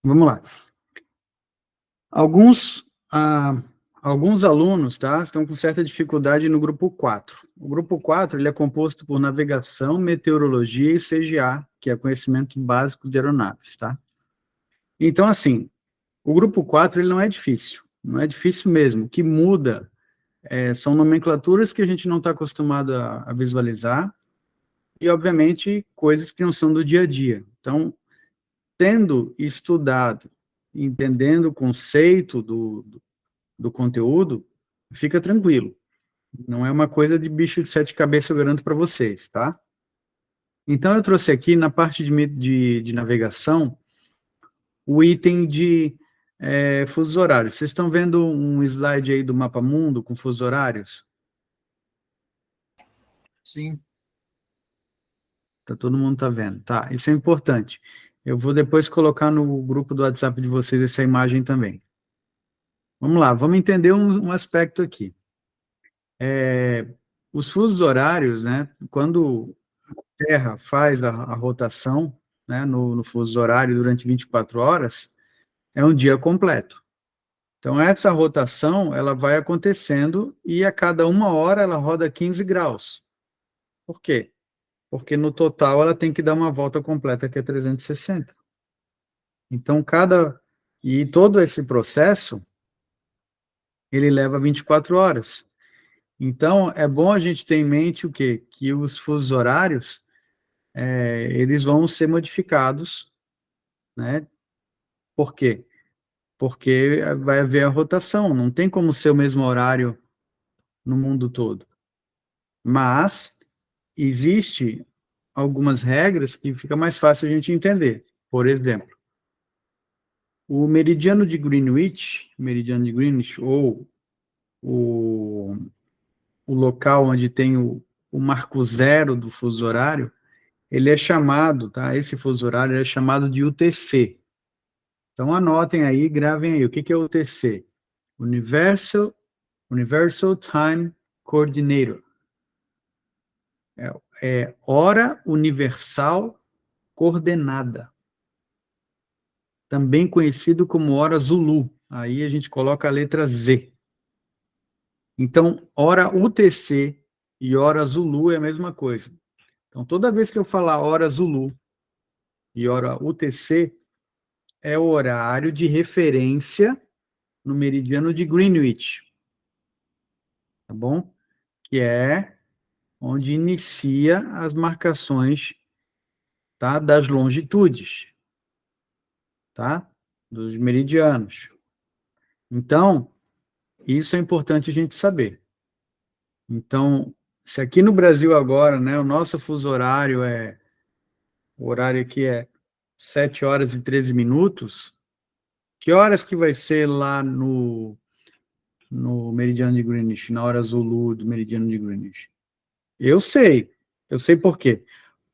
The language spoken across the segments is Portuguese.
Vamos lá. Alguns, alguns alunos, tá, estão com certa dificuldade no grupo 4. O grupo 4 ele é composto por navegação, meteorologia e CGA, que é conhecimento básico de aeronaves, tá? Então, assim, o grupo 4 ele não é difícil, não é difícil mesmo. O que muda são nomenclaturas que a gente não está acostumado a visualizar e, obviamente, coisas que não são do dia a dia. Então, tendo estudado, entendendo o conceito do conteúdo, fica tranquilo. Não é uma coisa de bicho de sete cabeças, eu garanto para vocês, tá? Então, eu trouxe aqui na parte de navegação o item de fusos horários. Vocês estão vendo um slide aí do mapa mundo com fusos horários? Sim. Todo mundo tá vendo. Tá, isso é importante. Eu vou depois colocar no grupo do WhatsApp de vocês essa imagem também. Vamos lá, vamos entender um aspecto aqui. Os fusos horários, né, quando a Terra faz a rotação, né, no fuso horário durante 24 horas, é um dia completo. Então, essa rotação, ela vai acontecendo e a cada 1 hora ela roda 15 graus. Por quê? Porque no total ela tem que dar uma volta completa, que é 360. Então, e todo esse processo, ele leva 24 horas. Então, é bom a gente ter em mente o quê? Que os fusos horários, eles vão ser modificados, né? Por quê? Porque vai haver a rotação, não tem como ser o mesmo horário no mundo todo. Mas, existe algumas regras que fica mais fácil a gente entender. Por exemplo, o meridiano de Greenwich, ou o, o local onde tem o marco zero do fuso horário, ele é chamado, tá? Esse fuso horário é chamado de UTC. Então anotem aí, gravem aí, o que é UTC? Universal Time Coordinator. É hora universal coordenada. Também conhecido como hora Zulu. Aí a gente coloca a letra Z. Então, hora UTC e hora Zulu é a mesma coisa. Então, toda vez que eu falar hora Zulu e hora UTC, é o horário de referência no meridiano de Greenwich, tá bom? Que é onde inicia as marcações, tá, das longitudes, tá? Dos meridianos. Então, isso é importante a gente saber. Então, se aqui no Brasil agora, né, o nosso fuso horário o horário aqui é 7 horas e 13 minutos, que horas que vai ser lá no meridiano de Greenwich, na hora Zulu do meridiano de Greenwich? Eu sei por quê.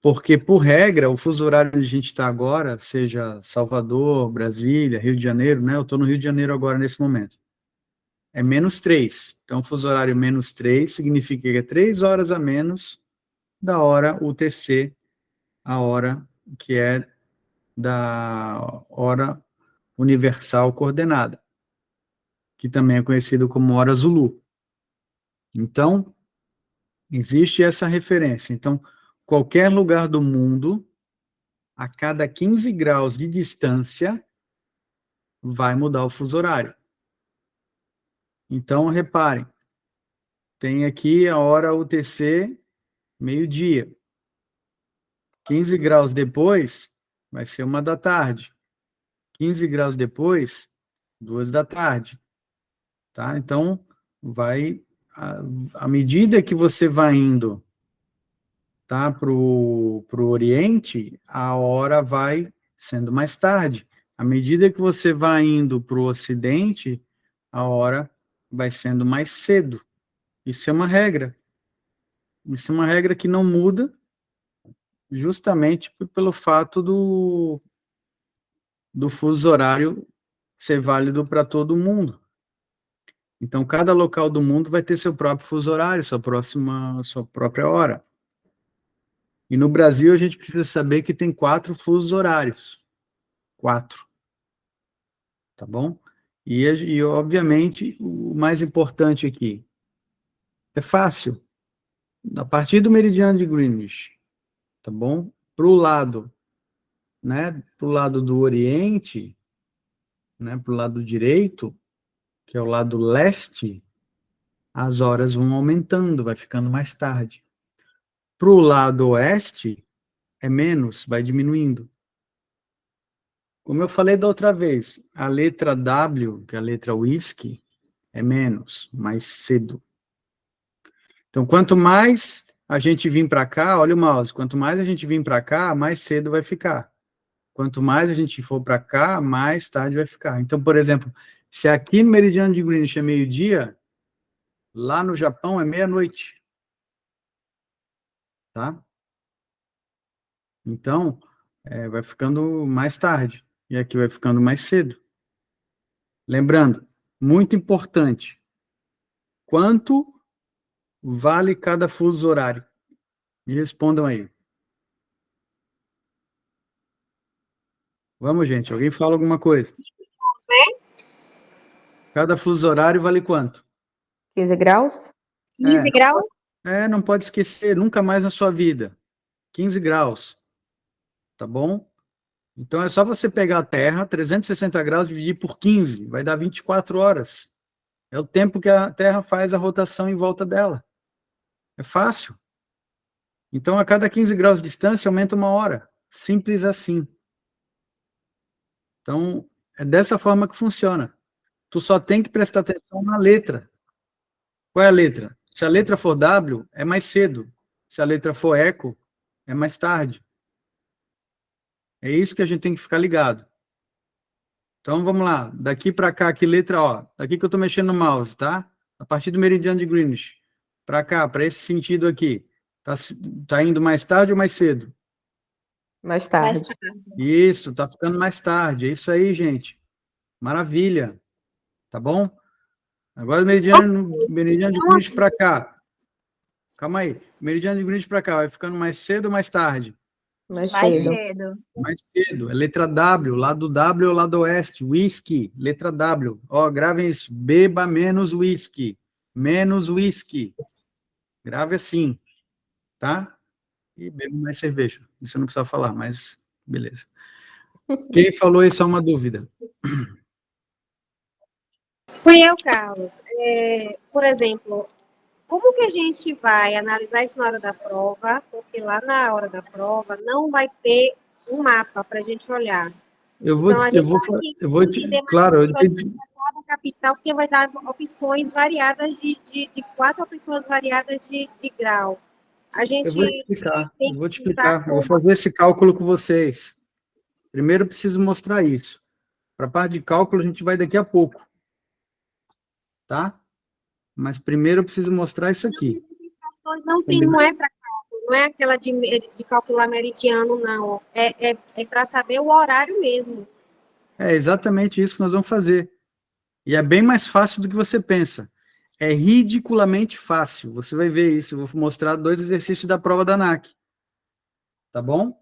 Porque, por regra, o fuso horário onde a gente está agora, seja Salvador, Brasília, Rio de Janeiro, né? Eu estou no Rio de Janeiro agora, nesse momento. É -3. Então, fuso horário -3 significa que é 3 horas a menos da hora UTC, a hora que é da hora universal coordenada, que também é conhecido como hora Zulu. Então, existe essa referência. Então, qualquer lugar do mundo, a cada 15 graus de distância, vai mudar o fuso horário. Então, reparem, tem aqui a hora UTC, meio-dia. 15 graus depois, vai ser 1 da tarde. 15 graus depois, 2 da tarde. Tá? Então, à medida que você vai indo, tá, para o Oriente, a hora vai sendo mais tarde. À medida que você vai indo para o Ocidente, a hora vai sendo mais cedo. Isso é uma regra. Isso é uma regra que não muda, justamente pelo fato do fuso horário ser válido para todo mundo. Então, cada local do mundo vai ter seu próprio fuso horário, sua própria hora. E no Brasil, a gente precisa saber que tem 4 fusos horários. 4. tá bom? E, obviamente, o mais importante aqui, é fácil. A partir do meridiano de Greenwich, tá bom? Para o lado, né? Para o lado do Oriente, né? Para o lado direito, que é o lado leste, as horas vão aumentando, vai ficando mais tarde. Para o lado oeste, é menos, vai diminuindo. Como eu falei da outra vez, a letra W, que é a letra whisky, é menos, mais cedo. Então, quanto mais a gente vir para cá, olha o mouse, quanto mais a gente vir para cá, mais cedo vai ficar. Quanto mais a gente for para cá, mais tarde vai ficar. Então, por exemplo, se aqui no meridiano de Greenwich é meio-dia, lá no Japão é meia-noite. Tá? Então, vai ficando mais tarde. E aqui vai ficando mais cedo. Lembrando, muito importante, quanto vale cada fuso horário? Me respondam aí. Vamos, gente, alguém fala alguma coisa? Cada fuso horário vale quanto? 15 graus? 15 graus? Não pode esquecer, nunca mais na sua vida. 15 graus, tá bom? Então é só você pegar a Terra, 360 graus, dividir por 15, vai dar 24 horas. É o tempo que a Terra faz a rotação em volta dela. É fácil. Então, a cada 15 graus de distância, aumenta uma hora. Simples assim. Então, é dessa forma que funciona. Tu só tem que prestar atenção na letra. Qual é a letra? Se a letra for W, é mais cedo. Se a letra for eco, é mais tarde. É isso que a gente tem que ficar ligado. Então, vamos lá. Daqui para cá, que letra, ó. Daqui que eu estou mexendo no mouse, tá? A partir do meridiano de Greenwich. Para cá, para esse sentido aqui. Tá indo mais tarde ou mais cedo? Mais tarde. Isso, tá ficando mais tarde. É isso aí, gente. Maravilha. Tá bom? Agora meridiano de Greenwich para cá. Calma aí. Meridiano de Greenwich para cá. Vai ficando mais cedo ou mais tarde? Mais Mais cedo. cedo. Mais cedo. É letra W. Lado W ou lado oeste. Whisky. Letra W. Ó, gravem isso. Beba menos whisky. Menos whisky. Grave assim. Tá? E beba mais cerveja. Isso eu não precisa falar, mas beleza. Quem falou isso é uma dúvida. Fui eu, Carlos. Por exemplo, como que a gente vai analisar isso na hora da prova? Porque lá na hora da prova não vai ter um mapa para a gente olhar. Então, a gente vai entender mais claro, eu sobre entendi. cada capital, porque vai dar opções variadas de 4 opções variadas de grau. A Eu gente vou te explicar, tem eu vou te que estar explicar. Eu vou fazer esse cálculo com vocês. Primeiro, eu preciso mostrar isso. Para a parte de cálculo, a gente vai daqui a pouco. Tá? Mas primeiro eu preciso mostrar isso aqui. não é para cálculo, não é aquela de calcular meridiano, não. É para saber o horário mesmo. É exatamente isso que nós vamos fazer. E é bem mais fácil do que você pensa. É ridiculamente fácil. Você vai ver isso. Eu vou mostrar 2 exercícios da prova da ANAC. Tá bom?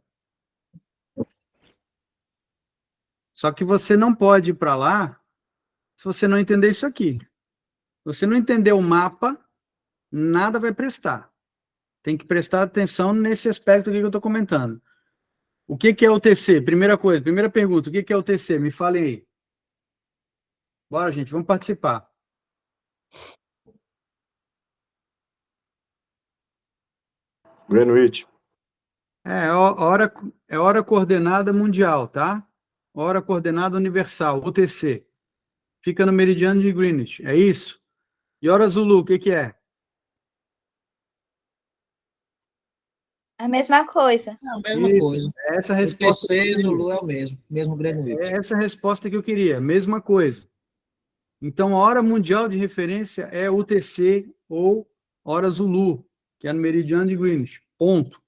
Só que você não pode ir para lá se você não entender isso aqui. Se você não entender o mapa, nada vai prestar. Tem que prestar atenção nesse aspecto aqui que eu estou comentando. O que é o TC? Primeira coisa, primeira pergunta, o que é o TC? Me falem aí. Bora, gente, vamos participar. Greenwich. Hora coordenada mundial, tá? Hora coordenada universal, UTC. Fica no meridiano de Greenwich, é isso? E hora Zulu, o que é? A mesma coisa. É a mesma Isso, coisa. é essa a O resposta. TC e Zulu é o mesmo Greenwich. É essa a resposta que eu queria, mesma coisa. Então, a hora mundial de referência é UTC ou hora Zulu, que é no meridiano de Greenwich. Ponto.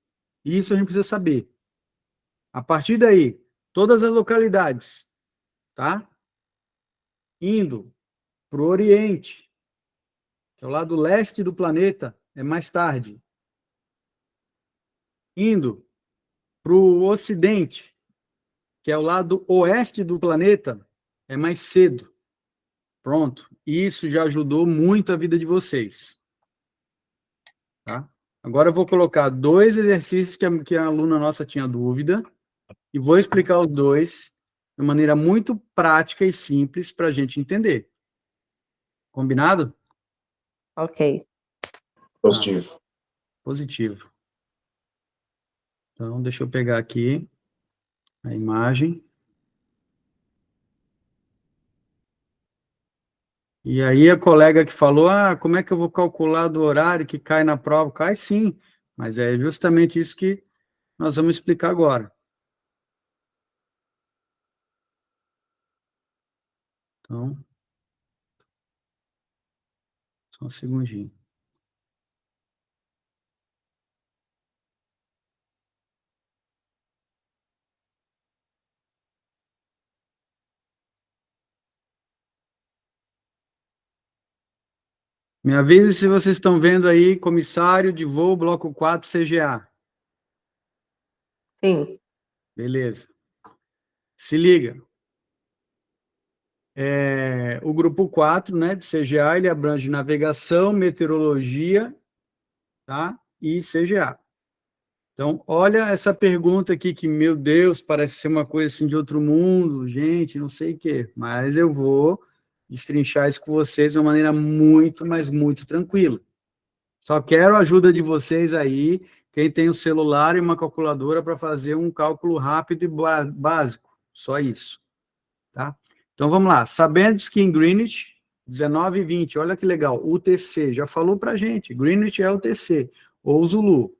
Isso a gente precisa saber. A partir daí, todas as localidades, tá? Indo para o Oriente, que é o lado leste do planeta, é mais tarde. Indo para o Ocidente, que é o lado oeste do planeta, é mais cedo. Pronto. Isso já ajudou muito a vida de vocês. Tá? Agora eu vou colocar 2 exercícios que a aluna nossa tinha dúvida e vou explicar os dois de maneira muito prática e simples para a gente entender. Combinado? Ok. Positivo. Positivo. Então, deixa eu pegar aqui a imagem. E aí a colega que falou, como é que eu vou calcular do horário que cai na prova? Cai sim, mas é justamente isso que nós vamos explicar agora. Então, só um segundinho. Me avise se vocês estão vendo aí, comissário de voo, bloco 4, CGA. Sim. Beleza. Se liga. O grupo 4, né, de CGA, ele abrange navegação, meteorologia, tá? E CGA. Então, olha essa pergunta aqui que, meu Deus, parece ser uma coisa assim de outro mundo, gente, não sei o quê, mas eu vou destrinchar isso com vocês de uma maneira muito, mas muito tranquila. Só quero a ajuda de vocês aí, quem tem um celular e uma calculadora para fazer um cálculo rápido e básico, só isso, tá? Então, vamos lá. Sabendo que em Greenwich, 19h20, olha que legal, UTC, já falou para gente, Greenwich é UTC, ou Zulu,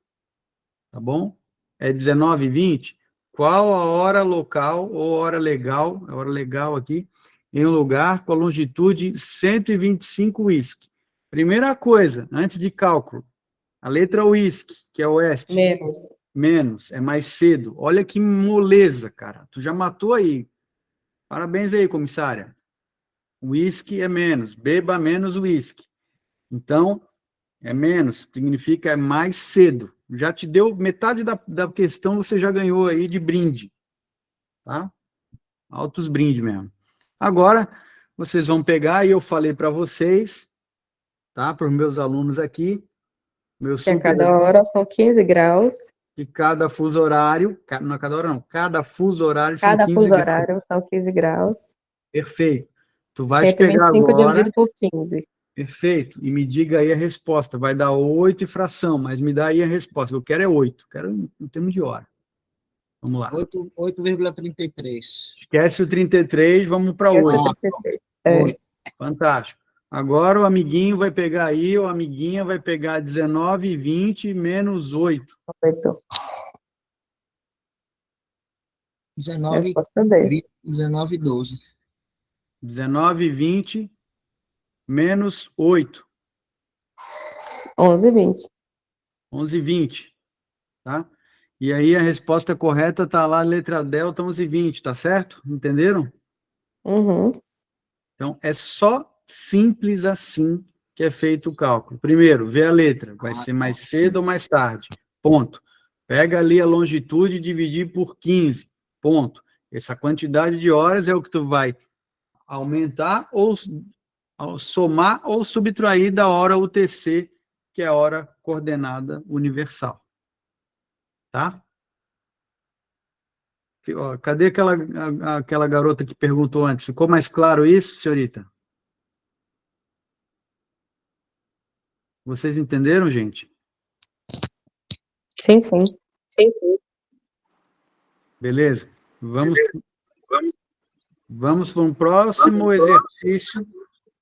tá bom? É 19h20. Qual a hora local ou hora legal, a hora legal aqui, em um lugar com a longitude 125 whisky? Primeira coisa, antes de cálculo, a letra whisky, que é oeste, Menos. menos, é mais cedo. Olha que moleza, cara. Tu já matou aí. Parabéns aí, comissária. Whisky é menos, beba menos whisky. Então, é menos, significa é mais cedo. Já te deu metade da questão, você já ganhou aí de brinde. Tá? Altos brinde mesmo. Agora, vocês vão pegar, e eu falei para vocês, tá? Para os meus alunos aqui, meu Que a super. cada hora são 15 graus. E cada fuso horário, não é cada hora não, cada fuso horário são Cada 15 fuso graus. horário são 15 graus. Perfeito. Tu vais pegar 125 agora, dividido por 15. perfeito, e me diga aí a resposta. Vai dar 8 e fração, mas me dá aí a resposta. Eu quero é 8, quero em termos de hora. Vamos lá. 8,33. Esquece o 33, vamos para Essa 8. é 33. É, 8. Fantástico. Agora o amiguinho vai pegar aí, ou a amiguinha vai pegar 19 e 20 menos 8. 8. 19, Resposta D. 19 e 12. 19 e 20 menos 8. 11 e 20. 11 e 20. Tá? E aí a resposta correta está lá, letra delta 11 e 20, tá certo? Entenderam? Uhum. Então, é só simples assim que é feito o cálculo. Primeiro, vê a letra, vai ser mais cedo ou mais tarde, ponto. Pega ali a longitude e dividir por 15, ponto. Essa quantidade de horas é o que tu vai aumentar ou somar ou subtrair da hora UTC, que é a hora coordenada universal. Tá? Cadê aquela garota que perguntou antes? Ficou mais claro isso, senhorita? Vocês entenderam, gente? Sim, sim. Beleza? Vamos para um próximo exercício,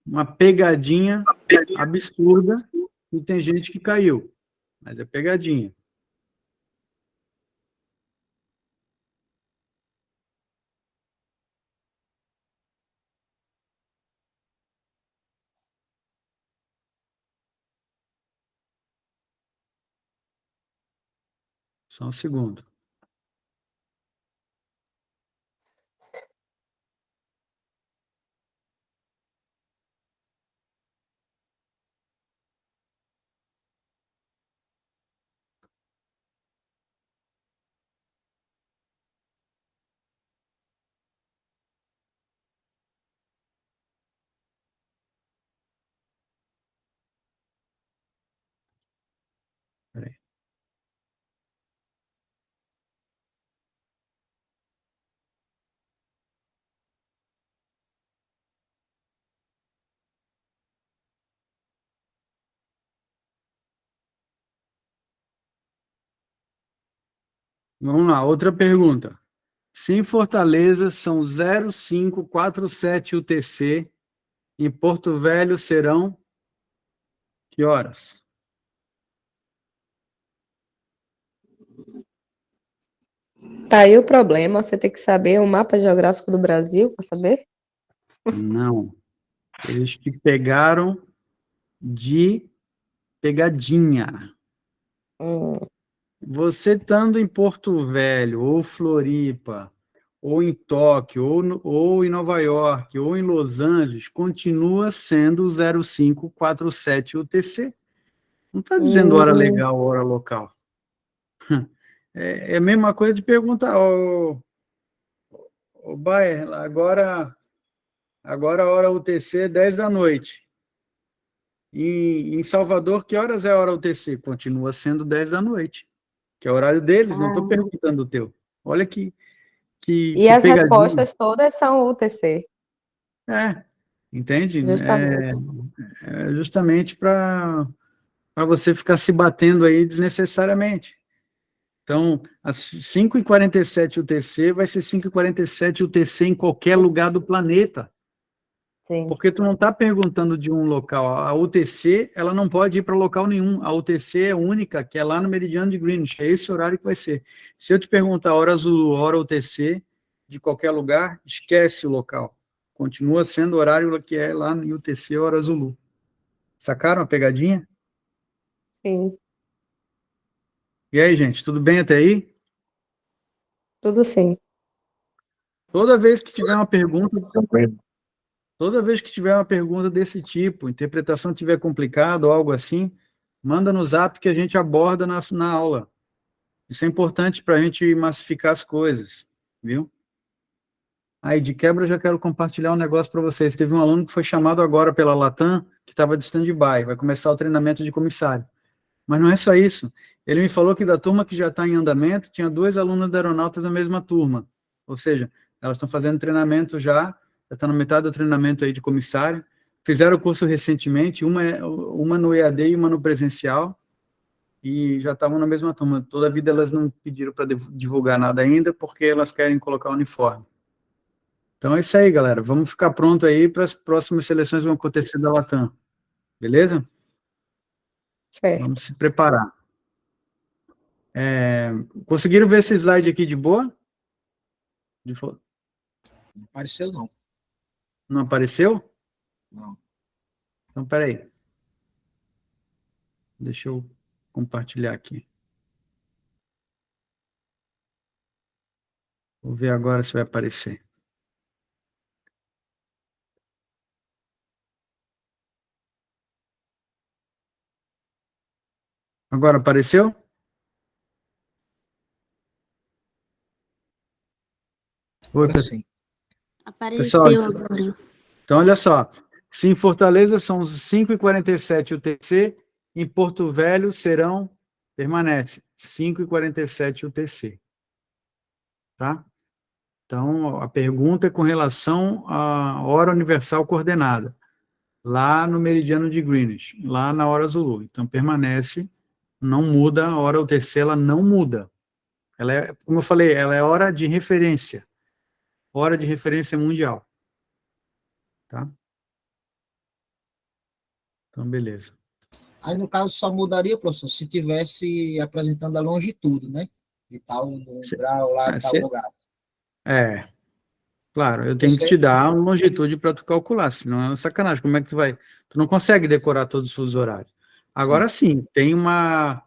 uma pegadinha absurda, e tem gente que caiu, mas é pegadinha. Só um segundo. Vamos lá, outra pergunta. Se em Fortaleza são 0547 UTC, em Porto Velho serão que horas? Tá aí o problema, você tem que saber o mapa geográfico do Brasil para saber? Não. Eles te pegaram de pegadinha. Hum, Você estando em Porto Velho, ou Floripa, ou em Tóquio, ou em Nova York, ou em Los Angeles, continua sendo o 0547 UTC. Não está dizendo hora hum, legal, hora local. É a mesma coisa de perguntar, ô Bayer, agora a hora UTC é 10 da noite. Em Salvador, que horas é a hora UTC? Continua sendo 10 da noite, que é o horário deles, não estou ah, perguntando o teu. Olha e que as pegadinha. respostas todas são UTC, Entende? justamente. É justamente para você ficar se batendo aí desnecessariamente. Então, às 5h47 UTC vai ser 5h47 UTC em qualquer lugar do planeta. Sim. Porque tu não está perguntando de um local. A UTC, ela não pode ir para local nenhum. A UTC é única, que é lá no meridiano de Greenwich. É esse horário que vai ser. Se eu te perguntar hora Zulu, hora UTC, de qualquer lugar, esquece o local. Continua sendo o horário que é lá no UTC, hora Zulu. Sacaram a pegadinha? Sim, E aí, gente, tudo bem até aí? tudo sim. Toda vez que tiver uma pergunta, Tranquilo. Toda vez que tiver uma pergunta desse tipo, interpretação tiver complicada ou algo assim, manda no zap que a gente aborda na aula. Isso é importante para a gente massificar as coisas, viu? Aí, de quebra, eu já quero compartilhar um negócio para vocês. Teve um aluno que foi chamado agora pela Latam, que estava de stand-by, vai começar o treinamento de comissário. Mas não é só isso. Ele me falou que da turma que já está em andamento, tinha 2 alunas da aeronautas na mesma turma. Ou seja, elas estão fazendo treinamento já está na metade do treinamento aí de comissário. Fizeram o curso recentemente, uma no EAD e uma no presencial, e já estavam na mesma turma. Toda a vida elas não pediram para divulgar nada ainda, porque elas querem colocar o uniforme. Então é isso aí, galera. Vamos ficar pronto aí para as próximas seleções que vão acontecer da Latam. Beleza? Certo. Vamos se preparar. Conseguiram ver esse slide aqui de boa? Não apareceu, não. Não apareceu? Não. Então, peraí. Deixa eu compartilhar aqui. Vou ver agora se vai aparecer. Agora apareceu? Oi, Agora sim. pessoal. Apareceu agora. Então, olha só. Se em Fortaleza são 5h47 UTC, em Porto Velho permanece 5h47 UTC. Tá? Então, a pergunta é com relação à hora universal coordenada, lá no meridiano de Greenwich, lá na hora Zulu. Então, permanece, não muda, a hora UTC, ela não muda. Ela é, como eu falei, ela é hora de referência mundial. Tá? Então, beleza. Aí, no caso, só mudaria, professor, se tivesse apresentando a longitude, né? De tal grau lá, de tal lugar. Claro, eu tenho que te dar uma longitude para tu calcular, senão é sacanagem. Como é que tu vai? Tu não consegue decorar todos os fusos horários. Agora sim, tem uma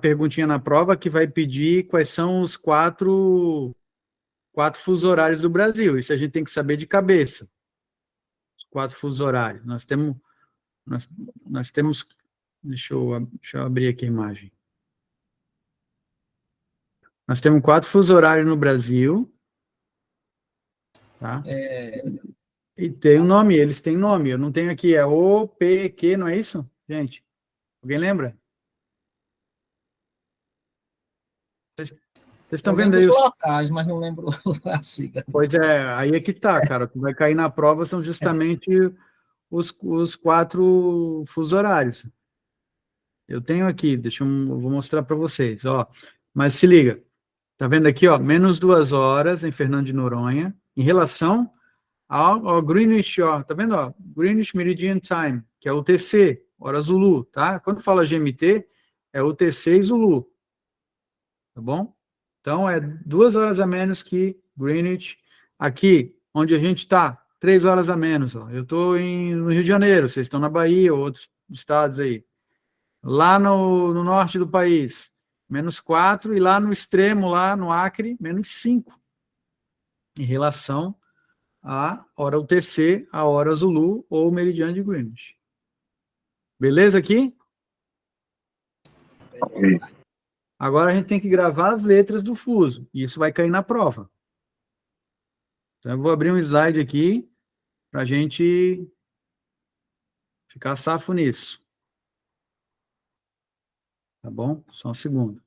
perguntinha na prova que vai pedir quais são os quatro fusos horários do Brasil. Isso a gente tem que saber de cabeça. Os 4 fusos horários. Nós temos. Deixa eu abrir aqui a imagem. Nós temos 4 fusos horários no Brasil. Tá? E tem um nome, eles têm nome. Eu não tenho aqui, é OPQ, não é isso? Gente, alguém lembra? Vocês estão vendo aí os locais, mas não lembro a sigla. Pois é, aí é que tá, cara. Tu vai cair na prova, são justamente os 4 fusos horários. Eu tenho aqui, vou mostrar para vocês, ó. Mas se liga, Tá vendo aqui, ó, menos 2 horas em Fernando de Noronha, em relação ao Greenwich, ó, tá vendo, ó, Greenwich Meridian Time, que é o UTC, hora Zulu, tá? Quando fala GMT, é UTC e Zulu, tá bom? Então, é 2 horas a menos que Greenwich. Aqui, onde a gente está, 3 horas a menos, ó. Eu estou no Rio de Janeiro, vocês estão na Bahia, ou outros estados aí. Lá no norte do país, -4, e lá no extremo, lá no Acre, -5, em relação à hora UTC, a hora Zulu ou meridiano de Greenwich. Beleza aqui? Ok. Agora a gente tem que gravar as letras do fuso, e isso vai cair na prova. Então eu vou abrir um slide aqui, para a gente ficar safo nisso. Tá bom? Só um segundo.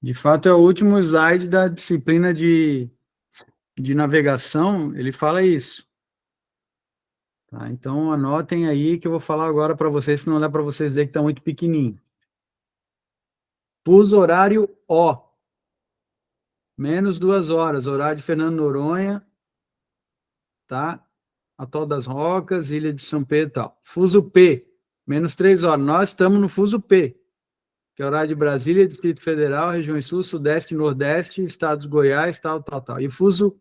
De fato, é o último slide da disciplina de navegação, ele fala isso. Tá? Então, anotem aí que eu vou falar agora para vocês, que não dá para vocês ver que está muito pequenininho. Fuso horário O. -2 horas, horário de Fernando Noronha, tá? Atol das Rocas, Ilha de São Pedro e tal. Fuso P, -3 horas. Nós estamos no fuso P, que é horário de Brasília, Distrito Federal, regiões Sul, Sudeste e Nordeste, estados Goiás, tal. E fuso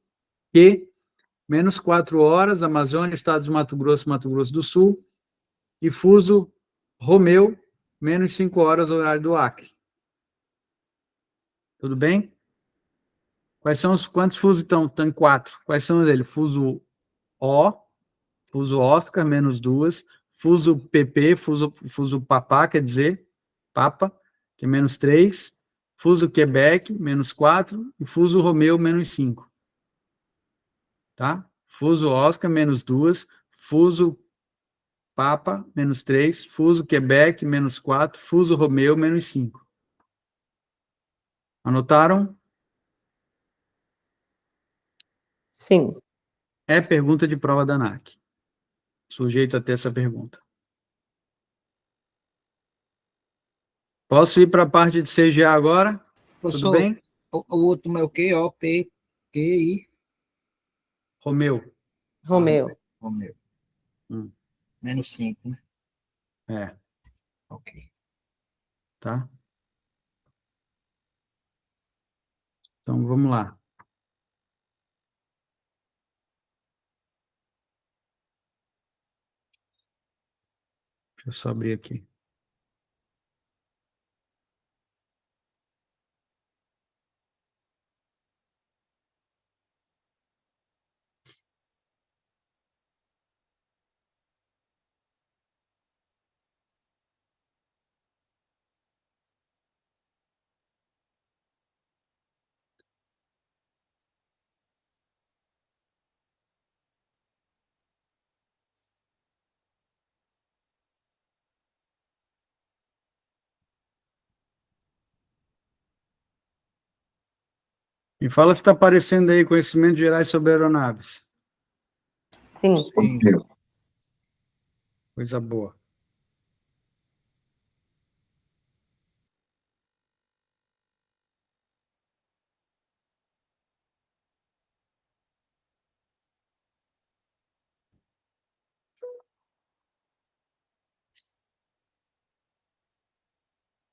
Q, -4 horas, Amazônia, estados Mato Grosso do Sul, e fuso Romeu, -5 horas, horário do Acre. Tudo bem? Quantos fusos estão? Estão 4. Quais são eles? Fuso O, fuso Oscar, -2, fuso PP, fuso Papá, quer dizer, Papa, que é -3, fuso Quebec, -4, e fuso Romeu, -5. Tá? Fuso Oscar, -2, fuso Papa, -3, fuso Quebec, -4, fuso Romeu, -5. Anotaram? Sim. É pergunta de prova da ANAC. Sujeito a ter essa pergunta. Posso ir para a parte de CGA agora? Professor, Tudo bem? o último é o quê? O, P, Q, I? Romeu. Romeu. Romeu. Hum. -5, né? É, Ok. tá? Então, vamos lá. Deixa eu só abrir aqui. Me fala se está aparecendo aí conhecimentos gerais sobre aeronaves. Sim. Sim. Coisa boa.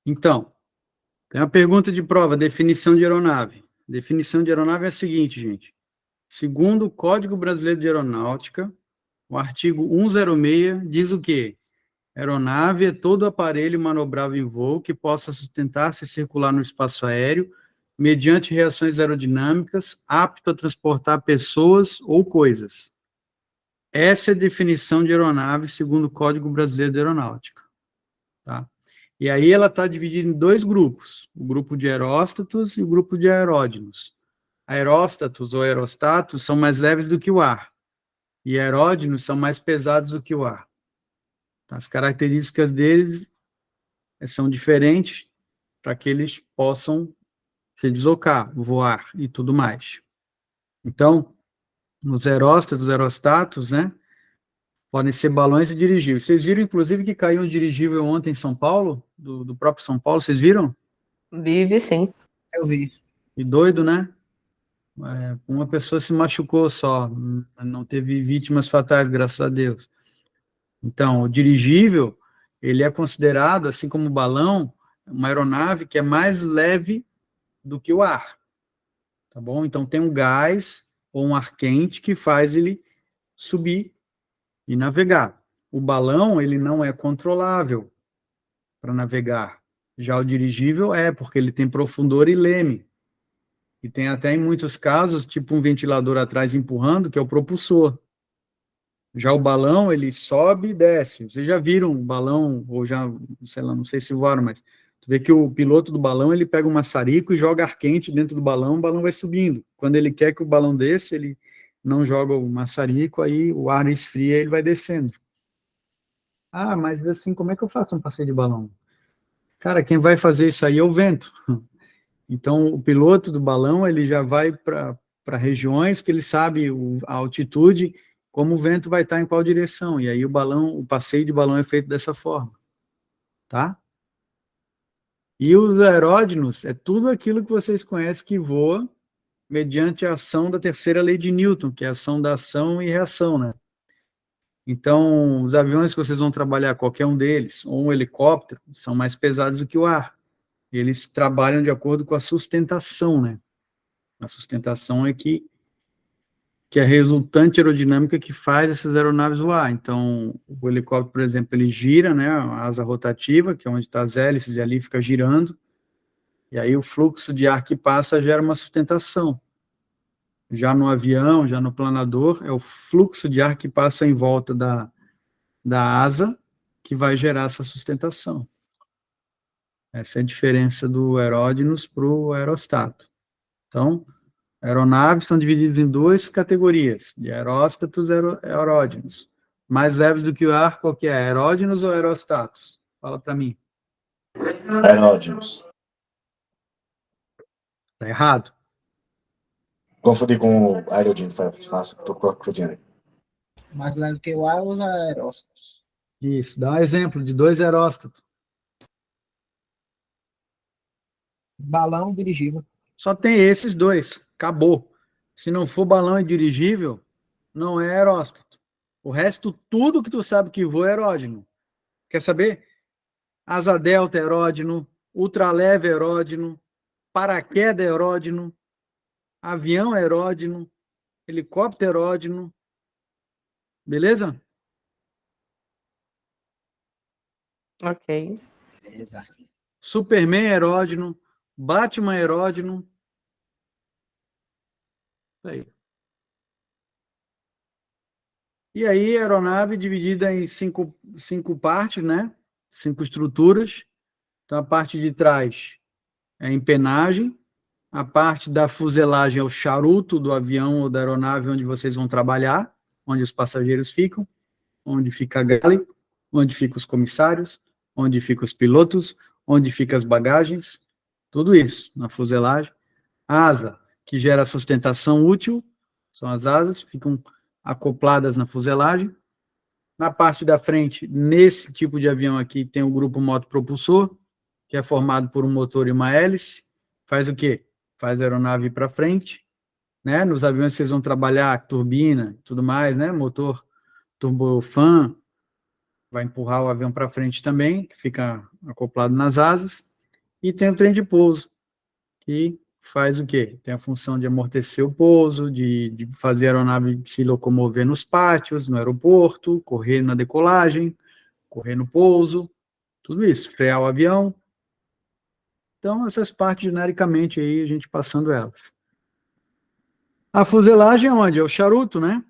Então, tem uma pergunta de prova, definição de aeronave. Definição de aeronave é a seguinte, gente. Segundo o Código Brasileiro de Aeronáutica, o artigo 106 diz o quê? Aeronave é todo aparelho manobrável em voo que possa sustentar-se e circular no espaço aéreo mediante reações aerodinâmicas, apto a transportar pessoas ou coisas. Essa é a definição de aeronave segundo o Código Brasileiro de Aeronáutica. Tá? E aí ela está dividida em 2 grupos, o grupo de aeróstatos e o grupo de aeródinos. aeróstatos ou aerostatos são mais leves do que o ar, e aeródinos são mais pesados do que o ar. As características deles são diferentes para que eles possam se deslocar, voar e tudo mais. Então, os aeróstatos, os aerostatos, né, podem ser balões e dirigíveis. Vocês viram, inclusive, que caiu um dirigível ontem em São Paulo, do próprio São Paulo, vocês viram? Vive, sim. Eu vi. E doido, né? Uma pessoa se machucou só, não teve vítimas fatais, graças a Deus. Então, o dirigível, ele é considerado, assim como o balão, uma aeronave que é mais leve do que o ar, tá bom? Então, tem um gás ou um ar quente que faz ele subir e navegar. O balão, ele não é controlável para navegar. Já o dirigível porque ele tem profundor e leme. E tem até, em muitos casos, tipo um ventilador atrás empurrando, que é o propulsor. Já o balão, ele sobe e desce. Vocês já viram um balão, ou já, sei lá, não sei se voaram, mas tu vê que o piloto do balão, ele pega um maçarico e joga ar quente dentro do balão, o balão vai subindo. Quando ele quer que o balão desça, ele não joga o maçarico, aí o ar esfria e ele vai descendo. Ah, mas assim, como é que eu faço um passeio de balão? Cara, quem vai fazer isso aí é o vento. Então, o piloto do balão, ele já vai para regiões que ele sabe a altitude, como o vento vai estar em qual direção. E aí o passeio de balão é feito dessa forma, tá? E os aeródinos é tudo aquilo que vocês conhecem que voa mediante a ação da terceira lei de Newton, que é a ação da ação e reação, né? Então, os aviões que vocês vão trabalhar, qualquer um deles, ou um helicóptero, são mais pesados do que o ar. Eles trabalham de acordo com a sustentação, né? A sustentação é que é a resultante aerodinâmica que faz essas aeronaves voar. Então, o helicóptero, por exemplo, ele gira, né, a asa rotativa, que é onde está as hélices, e ali fica girando, e aí o fluxo de ar que passa gera uma sustentação. Já no avião, já no planador, é o fluxo de ar que passa em volta da asa que vai gerar essa sustentação. Essa é a diferença do aeródinos para o aerostato. Então, aeronaves são divididas em duas categorias, de aeróstatos e aeródinos. Mais leves do que o ar, qual que é? Aeródinos ou aerostatos? Fala para mim. Aeródinos. Tá errado. Confundi com o aerodino, faça que estou confundindo. Mais leve que o ar, os aeróstatos. Isso, dá um exemplo de dois aeróstatos. Balão dirigível. Só tem esses dois, acabou. Se não for balão e dirigível, não é aeróstato. O resto, tudo que tu sabe que voa é aeródino. Quer saber? Asa delta é aeródino, ultraleve é aeródino, paraquedas é aeródino, avião é aeródino, helicóptero é aeródino. Beleza? Ok. Exato. Superman é aeródino, Batman é aeródino. Isso aí. E aí, a aeronave dividida em cinco partes, né? 5 estruturas. Então, a parte de trás é a empenagem, a parte da fuselagem é o charuto do avião ou da aeronave onde vocês vão trabalhar, onde os passageiros ficam, onde fica a galley, onde ficam os comissários, onde ficam os pilotos, onde ficam as bagagens, tudo isso na fuselagem. A asa, que gera sustentação útil, são as asas, ficam acopladas na fuselagem. Na parte da frente, nesse tipo de avião aqui, tem o grupo motopropulsor, que é formado por um motor e uma hélice. Faz o quê? Faz a aeronave ir para frente, né? Nos aviões vocês vão trabalhar turbina, tudo mais, né? Motor turbofan vai empurrar o avião para frente também, que fica acoplado nas asas. E tem o trem de pouso, que faz o quê? Tem a função de amortecer o pouso, de fazer a aeronave se locomover nos pátios, no aeroporto, correr na decolagem, correr no pouso, tudo isso, frear o avião. Então, essas partes, genericamente, aí, a gente passando elas. A fuselagem é onde? É o charuto, né?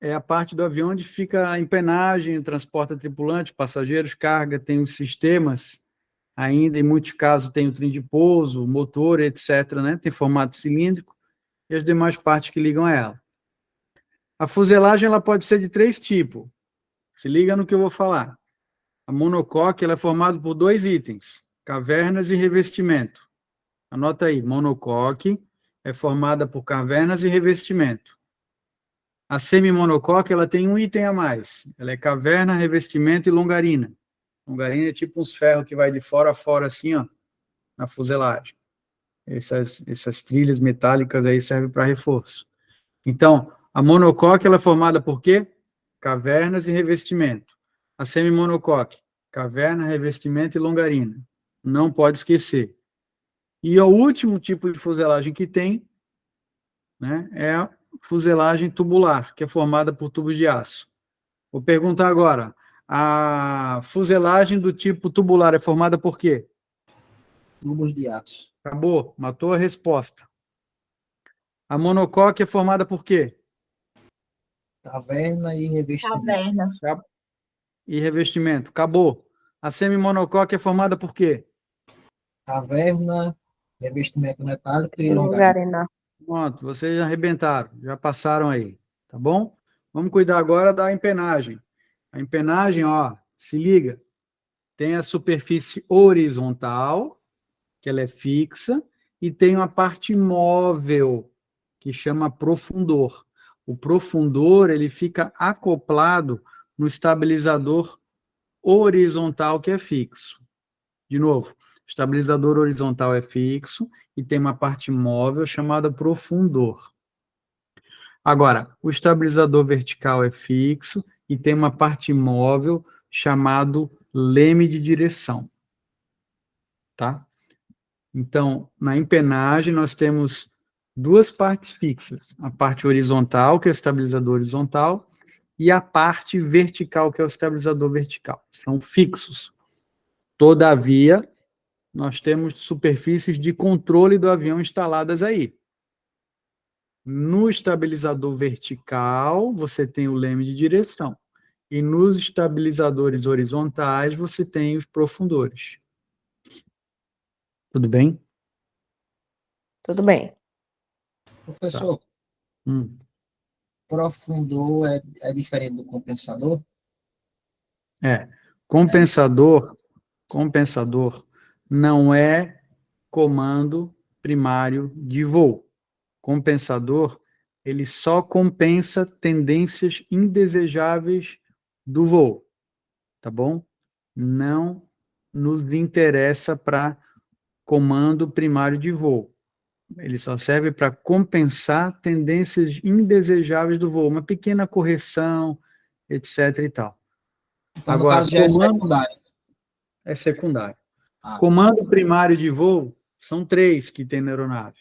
É a parte do avião onde fica a empenagem, transporta tripulante, passageiros, carga, tem os sistemas, ainda em muitos casos tem o trem de pouso, motor, etc., né? Tem formato cilíndrico. e as demais partes que ligam a ela. A fuselagem ela pode ser de 3 tipos. Se liga no que eu vou falar. A monocoque ela é formada por 2 itens, cavernas e revestimento. Anota aí, monocoque é formada por cavernas e revestimento. A semimonocoque ela tem um item a mais. Ela é caverna, revestimento e longarina. Longarina é tipo uns ferros que vai de fora a fora assim, ó, na fuselagem. Essas trilhas metálicas aí servem para reforço. Então, a monocoque ela é formada por quê? Cavernas e revestimento. A semimonocoque, caverna, revestimento e longarina. Não pode esquecer. E o último tipo de fuselagem que tem, né, é a fuselagem tubular, que é formada por tubos de aço. Vou perguntar agora, a fuselagem do tipo tubular é formada por quê? Tubos de aço. Acabou, matou a resposta. A monocoque é formada por quê? Caverna e revestimento. Caverna. E revestimento, acabou. A semimonocoque é formada por quê? Caverna, revestimento metálico e longarina. Longarina. Pronto, vocês já arrebentaram, já passaram aí, tá bom? Vamos cuidar agora da empenagem. A empenagem, ó, se liga, tem a superfície horizontal, que ela é fixa, e tem uma parte móvel, que chama profundor. O profundor, ele fica acoplado no estabilizador horizontal, que é fixo. De novo, o estabilizador horizontal é fixo e tem uma parte móvel chamada profundor. Agora, o estabilizador vertical é fixo e tem uma parte móvel chamado leme de direção. Tá? Então, na empenagem, nós temos 2 partes fixas. A parte horizontal, que é o estabilizador horizontal, e a parte vertical, que é o estabilizador vertical. São fixos. Todavia, nós temos superfícies de controle do avião instaladas aí. No estabilizador vertical, você tem o leme de direção. E nos estabilizadores horizontais, você tem os profundores. Tudo bem? Tudo bem. Professor, Hum. profundor é diferente do compensador? Compensador não é comando primário de voo. Compensador, ele só compensa tendências indesejáveis do voo, tá bom? Não nos interessa para comando primário de voo. Ele só serve para compensar tendências indesejáveis do voo, uma pequena correção, etc. e tal. Então, no Agora, caso, já é comando secundário. é secundário. Ah. Comando primário de voo são 3 que tem na aeronave.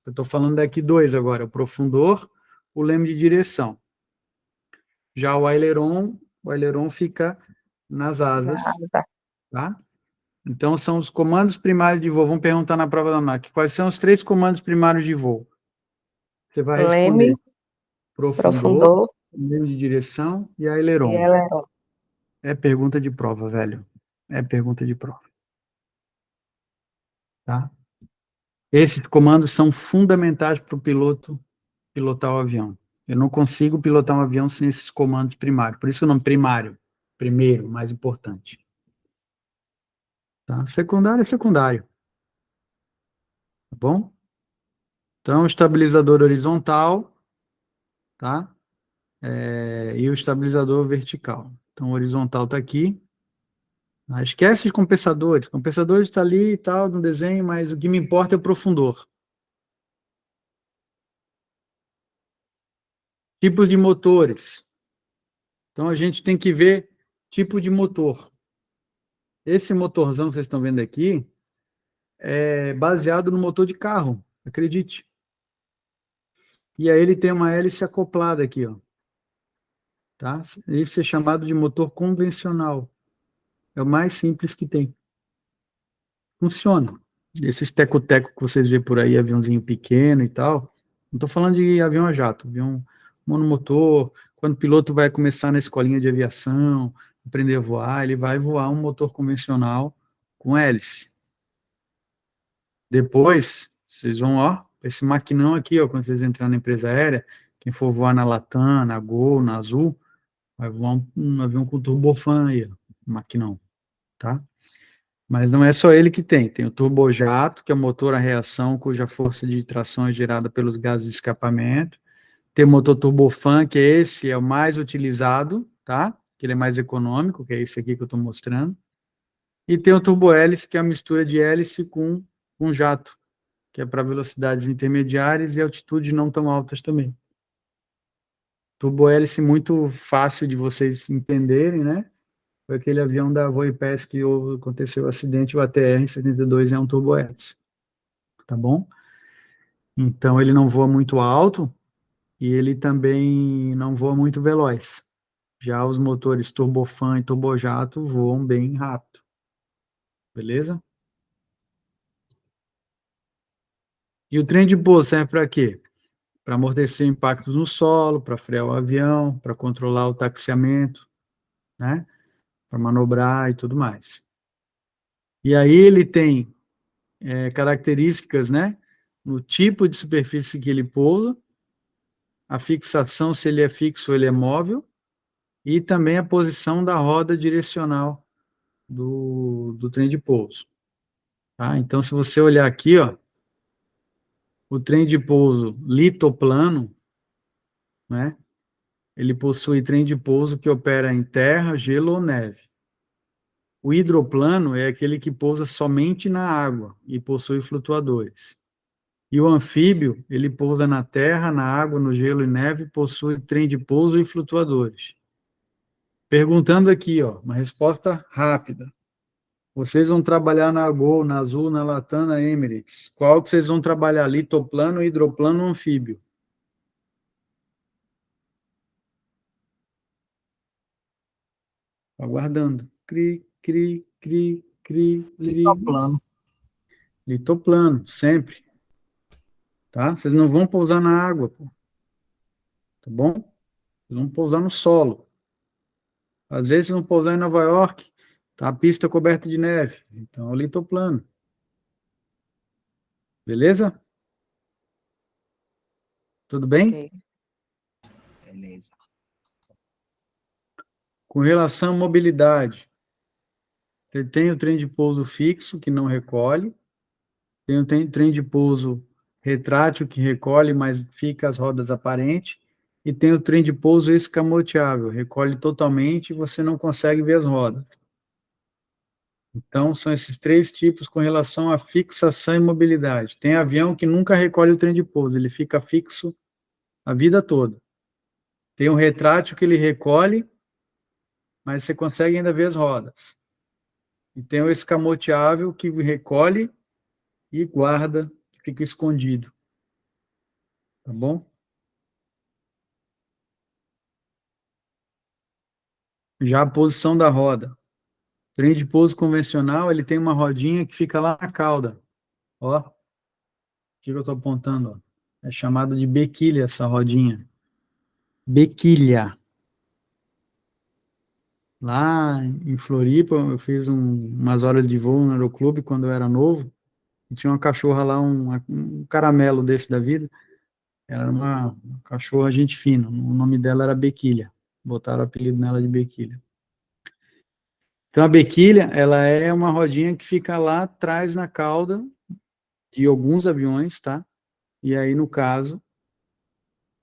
Eu estou falando daqui 2 agora, o profundor, o leme de direção. Já o aileron fica nas asas, tá? Então, são os comandos primários de voo. Vamos perguntar na prova da MAC. Quais são os 3 comandos primários de voo? Você vai responder Leme, profundor, profundor leme de direção e e aileron. aileron. É pergunta de prova, velho. É pergunta de prova. Tá? Esses comandos são fundamentais para o piloto pilotar o avião. Eu não consigo pilotar um avião sem esses comandos primários. Por isso o nome primário. Primeiro, mais importante. Tá? Secundário é secundário. Tá bom? Então, estabilizador horizontal, tá? E o estabilizador vertical. Então, o horizontal está aqui. Ah, esquece os compensadores. Compensadores está ali e tal, no desenho, mas o que me importa é o profundor. Tipos de motores. Então, a gente tem que ver tipo de motor. Esse motorzão que vocês estão vendo aqui é baseado no motor de carro, acredite. E aí ele tem uma hélice acoplada aqui, ó. Tá? Esse é chamado de motor convencional. É o mais simples que tem. Funciona. Esses teco-teco que vocês vêem por aí, aviãozinho pequeno e tal, não estou falando de avião a jato, avião monomotor, quando o piloto vai começar na escolinha de aviação, aprender a voar, ele vai voar um motor convencional com hélice. Depois, vocês vão, ó, esse maquinão aqui, ó, quando vocês entrarem na empresa aérea, quem for voar na Latam, na Gol, na Azul, vai voar um avião com turbofan aí, ó, maquinão, tá? Mas não é só ele que tem o turbojato, que é o motor a reação, cuja força de tração é gerada pelos gases de escapamento. Tem o motor turbofan, que é o mais utilizado, tá? Que ele é mais econômico, que é esse aqui que eu estou mostrando. E tem o turbohélice, que é a mistura de hélice com jato, que é para velocidades intermediárias e altitudes não tão altas também. Turbohélice muito fácil de vocês entenderem, né? Foi aquele avião da Voipes que aconteceu o acidente, o ATR-72 é um turbohélice, tá bom? Então, ele não voa muito alto e ele também não voa muito veloz. Já os motores turbofan e turbojato voam bem rápido, beleza? E o trem de pouso serve para quê? Para amortecer impactos no solo, para frear o avião, para controlar o taxiamento, né? Para manobrar e tudo mais. E aí ele tem características, né? No tipo de superfície que ele pousa, a fixação, se ele é fixo ou ele é móvel, e também a posição da roda direcional do trem de pouso. Tá? Então, se você olhar aqui, ó, o trem de pouso litoplano, né? Ele possui trem de pouso que opera em terra, gelo ou neve. O hidroplano é aquele que pousa somente na água e possui flutuadores. E o anfíbio, ele pousa na terra, na água, no gelo e neve, possui trem de pouso e flutuadores. Perguntando aqui, ó, uma resposta rápida. Vocês vão trabalhar na Gol, na Azul, na Latam, na Emirates. Qual que vocês vão trabalhar? Litoplano, hidroplano ou anfíbio? Aguardando. Cri, cri, cri, cri, cri. Litoplano. Litoplano, sempre. Tá? Vocês não vão pousar na água, pô. Tá bom? Vocês vão pousar no solo. Às vezes vocês vão pousar em Nova York, tá a pista coberta de neve. Então, é o litoplano. Beleza? Tudo bem? Ok. Beleza. Com relação à mobilidade, você tem o trem de pouso fixo, que não recolhe, tem o trem de pouso retrátil, que recolhe, mas fica as rodas aparentes, e tem o trem de pouso escamoteável, recolhe totalmente e você não consegue ver as rodas. Então, são esses três tipos com relação à fixação e mobilidade. Tem avião que nunca recolhe o trem de pouso, ele fica fixo a vida toda. Tem um retrátil que ele recolhe, mas você consegue ainda ver as rodas. E tem o escamoteável que recolhe e guarda, fica escondido. Tá bom? Já a posição da roda. Trem de pouso convencional, ele tem uma rodinha que fica lá na cauda. Ó, o que eu estou apontando? Ó. É chamada de bequilha essa rodinha. Bequilha. Lá em Floripa, eu fiz umas horas de voo no aeroclube quando eu era novo, e tinha uma cachorra lá, um caramelo desse da vida. Ela era uma cachorra gente fina, o nome dela era Bequilha. Botaram o apelido nela de Bequilha. Então, a bequilha, ela é uma rodinha que fica lá atrás na cauda de alguns aviões, tá? E aí, no caso,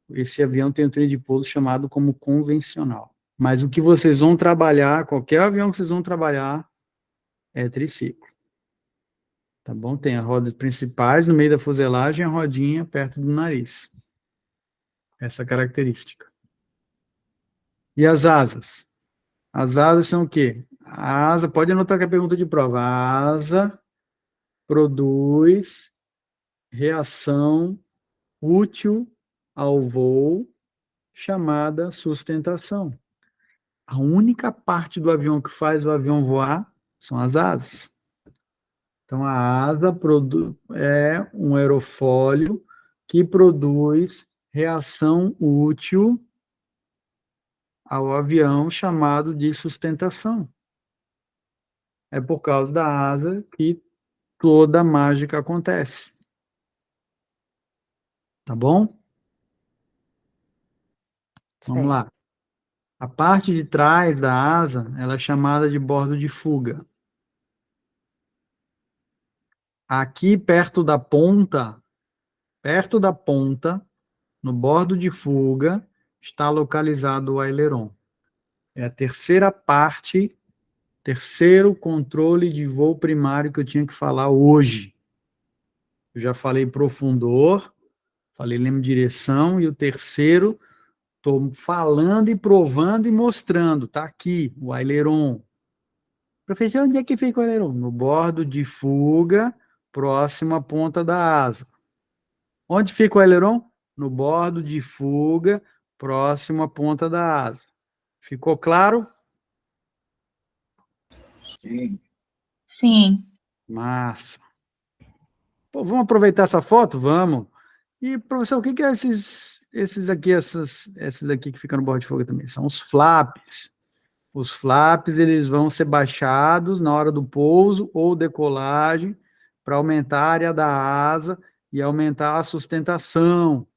esse avião tem um trem de pouso chamado como convencional. Mas o que vocês vão trabalhar, qualquer avião que vocês vão trabalhar, é triciclo. Tá bom? Tem as rodas principais no meio da fuselagem e a rodinha perto do nariz. Essa característica. E as asas? As asas são o quê? A asa, pode anotar que é a pergunta de prova. A asa produz reação útil ao voo chamada sustentação. A única parte do avião que faz o avião voar são as asas. Então, a asa é um aerofólio que produz reação útil ao avião chamado de sustentação. É por causa da asa que toda a mágica acontece. Tá bom? Vamos lá. A parte de trás da asa, ela é chamada de bordo de fuga. Aqui perto da ponta, no bordo de fuga, está localizado o aileron. É a terceira parte, terceiro controle de voo primário que eu tinha que falar hoje. Eu já falei profundor, falei leme de direção, e o terceiro, estou falando e provando e mostrando. Está aqui, o aileron. Professor, onde é que fica o aileron? No bordo de fuga, próximo à ponta da asa. Onde fica o aileron? No bordo de fuga, próximo à ponta da asa. Ficou claro? Sim. Sim. Massa. Pô, vamos aproveitar essa foto? Vamos. E, professor, o que é esses aqui que ficam no bordo de fuga também? São os flaps. Os flaps, eles vão ser baixados na hora do pouso ou decolagem para aumentar a área da asa e aumentar a sustentação.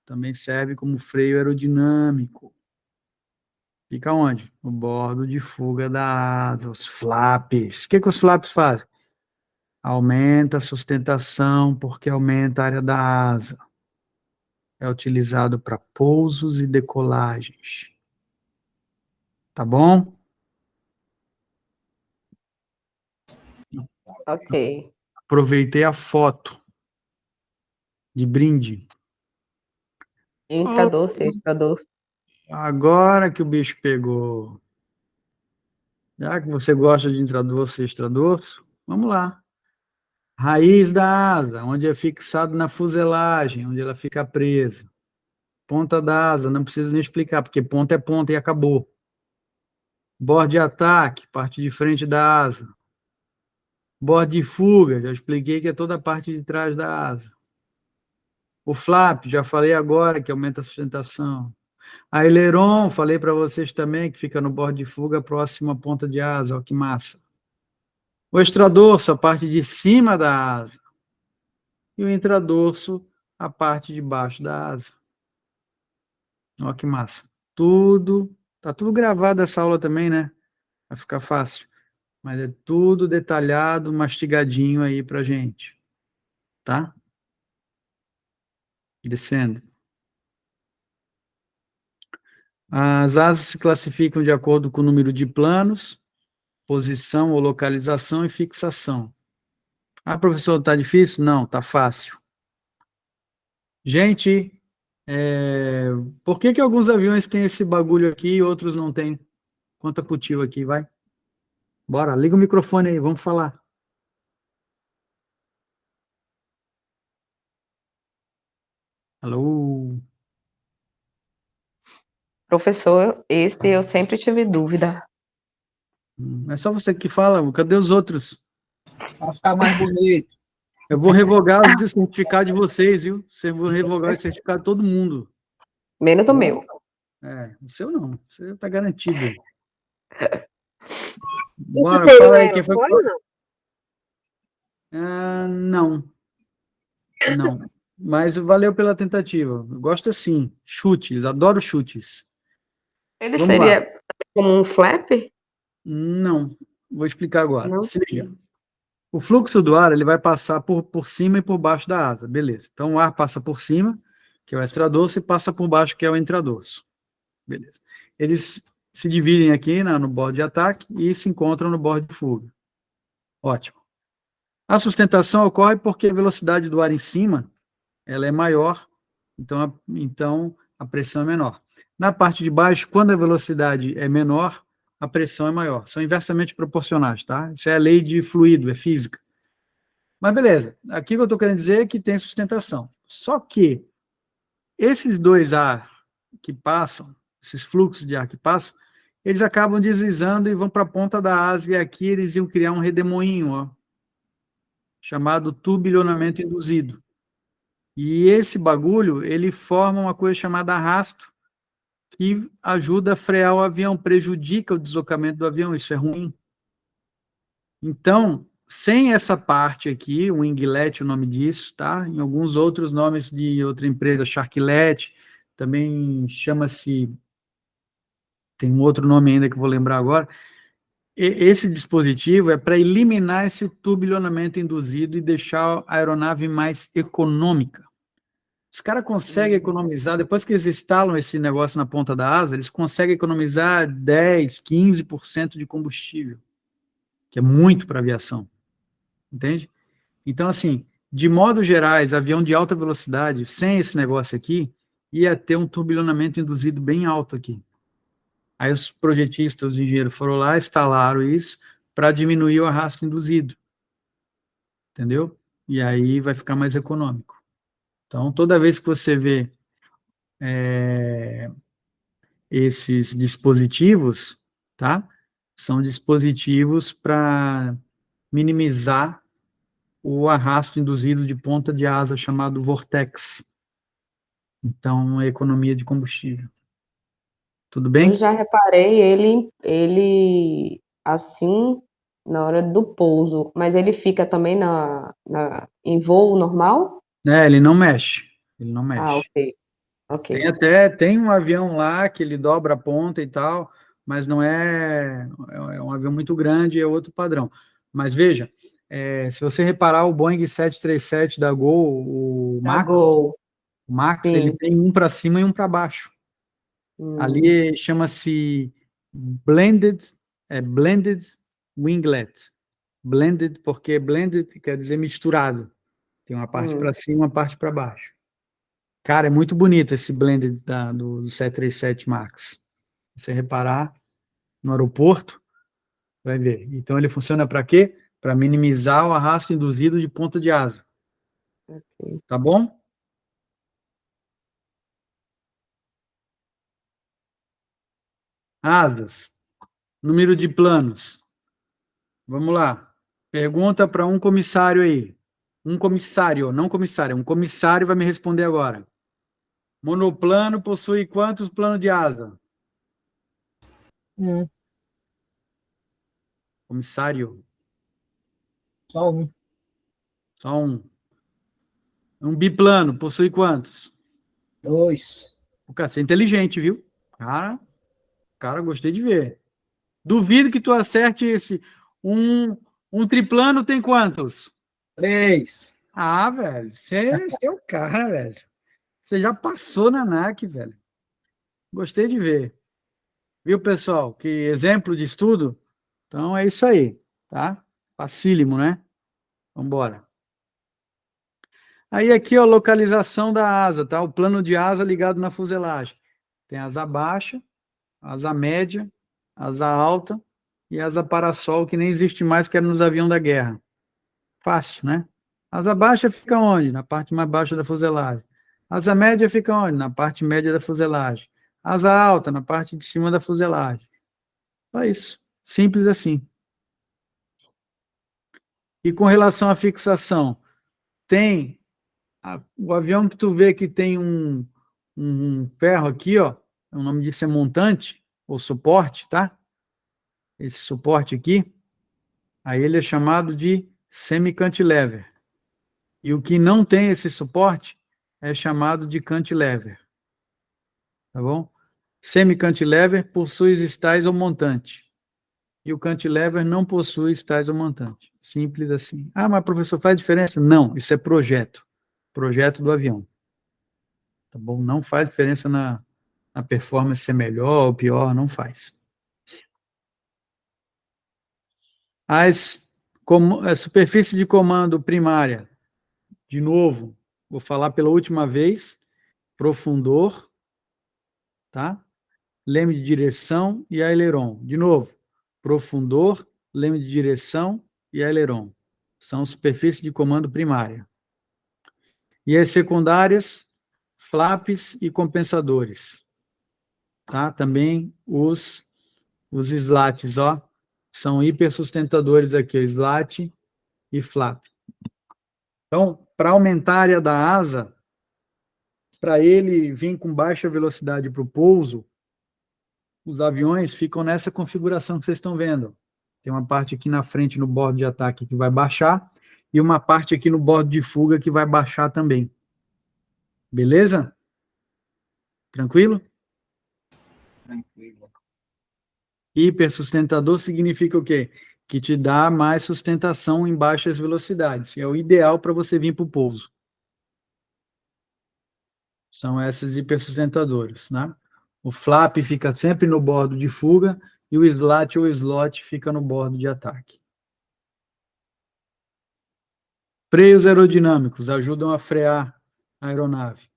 Também serve como freio aerodinâmico. Fica onde? No bordo de fuga da asa, os flaps. O que os flaps fazem? Aumenta a sustentação porque aumenta a área da asa. É utilizado para pousos e decolagens. Tá bom? Ok. Aproveitei a foto de brinde. Intradoce, extradoce. Agora que o bicho pegou, já que você gosta de intradorso e extradorso, vamos lá. Raiz da asa, onde é fixado na fuselagem, onde ela fica presa. Ponta da asa, não precisa nem explicar, porque ponta é ponta e acabou. Bordo de ataque, parte de frente da asa. Bordo de fuga, já expliquei que é toda a parte de trás da asa. O flap, já falei agora, que aumenta a sustentação. Aileron, falei para vocês também, que fica no bordo de fuga, próximo à ponta de asa, ó, que massa. O extradorso, a parte de cima da asa. E o intradorso, a parte de baixo da asa. Ó, que massa. Tá tudo gravado essa aula também, né? Vai ficar fácil. Mas é tudo detalhado, mastigadinho aí pra gente. Tá? Descendo. As asas se classificam de acordo com o número de planos, posição ou localização e fixação. Ah, professor, tá difícil? Não, tá fácil. Gente, por que alguns aviões têm esse bagulho aqui e outros não têm? Conta pro tio aqui, vai. Bora, liga o microfone aí, vamos falar. Alô? Professor, esse eu sempre tive dúvida. É só você que fala, cadê os outros? Para ficar mais bonito. Eu vou revogar o certificado de vocês, viu? Eu vou revogar o certificado de todo mundo. Menos o meu. O seu não, você tá garantido aí. Isso Bora, seria um fala aí, quem foi? aerofólio, não? Não, não. Mas valeu pela tentativa. Eu gosto assim, chutes, adoro chutes. Ele Vamos lá. seria como um flap? Não, vou explicar agora. Não. Se liga. O fluxo do ar ele vai passar por cima e por baixo da asa, beleza. Então o ar passa por cima, que é o extradorso, e passa por baixo, que é o intradorso. Beleza. Eles se dividem aqui no bordo de ataque e se encontram no bordo de fuga. Ótimo. A sustentação ocorre porque a velocidade do ar em cima ela é maior, então a pressão é menor. Na parte de baixo, quando a velocidade é menor, a pressão é maior. São inversamente proporcionais, tá? Isso é a lei de fluido, é física. Mas beleza, aqui o que eu estou querendo dizer é que tem sustentação. Só que esses dois ar que passam, esses fluxos de ar que passam, eles acabam deslizando e vão para a ponta da asa, e aqui eles iam criar um redemoinho, ó, chamado turbilhonamento induzido. E esse bagulho, ele forma uma coisa chamada arrasto, que ajuda a frear o avião, prejudica o deslocamento do avião, isso é ruim. Então, sem essa parte aqui, o winglet, o nome disso, tá? Em alguns outros nomes de outra empresa, sharklet, também chama-se, tem um outro nome ainda que eu vou lembrar agora. Esse dispositivo é para eliminar esse turbilhonamento induzido e deixar a aeronave mais econômica. Os caras conseguem economizar, depois que eles instalam esse negócio na ponta da asa, eles conseguem economizar 10, 15% de combustível, que é muito para aviação, entende? Então, assim, de modo gerais, avião de alta velocidade, sem esse negócio aqui, ia ter um turbilhonamento induzido bem alto aqui. Aí os projetistas, os engenheiros foram lá, instalaram isso para diminuir o arrasto induzido, entendeu? E aí vai ficar mais econômico. Então, toda vez que você vê esses dispositivos, tá? São dispositivos para minimizar o arrasto induzido de ponta de asa, chamado vortex. Então, é economia de combustível. Tudo Eu bem? já reparei ele assim na hora do pouso, mas ele fica também em voo normal? Ele não mexe. Ele não Ah, mexe. ok. Tem um avião lá que ele dobra a ponta e tal, mas não é um avião muito grande, é outro padrão. Mas veja, se você reparar o Boeing 737 da Gol, Da Gol, o Max, ele sim. tem um para cima e um para baixo. Ali chama-se blended winglet. Blended, porque blended quer dizer misturado. Tem uma parte para cima e uma parte para baixo. Cara, é muito bonito esse blended do 737 MAX. Se você reparar no aeroporto, vai ver. Então, ele funciona para quê? Para minimizar o arrasto induzido de ponta de asa. Tá bom? Asas. Número de planos. Vamos lá. Pergunta para um comissário aí. Um comissário, não comissário. Um comissário vai me responder agora. Monoplano possui quantos planos de asa? Comissário. Só um. Só um. Um biplano possui quantos? 2. O cara, você é inteligente, viu? Cara, gostei de ver. Duvido que tu acerte esse. Um triplano tem quantos? 3. Ah, velho, você é o cara, velho. Você já passou na ANAC, velho. Gostei de ver. Viu, pessoal? Que exemplo de estudo? Então é isso aí, tá? Facílimo, né? Vamos embora. Aí aqui, ó, localização da asa, tá? O plano de asa ligado na fuselagem. Tem asa baixa, asa média, asa alta e asa parasol, que nem existe mais, que era nos aviões da guerra. Fácil, né? Asa baixa fica onde? Na parte mais baixa da fuselagem. Asa média fica onde? Na parte média da fuselagem. Asa alta, na parte de cima da fuselagem. Só isso. Simples assim. E com relação à fixação, tem o avião que tu vê que tem um ferro aqui, ó, o nome disso é montante, ou suporte, tá? Esse suporte aqui, aí ele é chamado de semi-cantilever. E o que não tem esse suporte é chamado de cantilever. Tá bom? Semi-cantilever possui estáis ou montante. E o cantilever não possui estáis ou montante. Simples assim. Ah, mas professor, faz diferença? Não, isso é projeto. Projeto do avião. Tá bom? Não faz diferença na performance ser melhor ou pior, não faz. A superfície de comando primária, de novo, vou falar pela última vez, profundor, tá? Leme de direção e aileron. De novo, profundor, leme de direção e aileron. São superfícies de comando primária. E as secundárias, flaps e compensadores. Tá? Também os slats, ó, são hipersustentadores aqui, slat e flap. Então, para aumentar a área da asa, para ele vir com baixa velocidade para o pouso, os aviões ficam nessa configuração que vocês estão vendo. Tem uma parte aqui na frente, no bordo de ataque, que vai baixar, e uma parte aqui no bordo de fuga que vai baixar também. Beleza? Tranquilo? Tranquilo. Hipersustentador significa o quê? Que te dá mais sustentação em baixas velocidades. É o ideal para você vir para o pouso. São esses hipersustentadores, né? O flap fica sempre no bordo de fuga e o slat ou slot fica no bordo de ataque. Freios aerodinâmicos ajudam a frear a aeronave.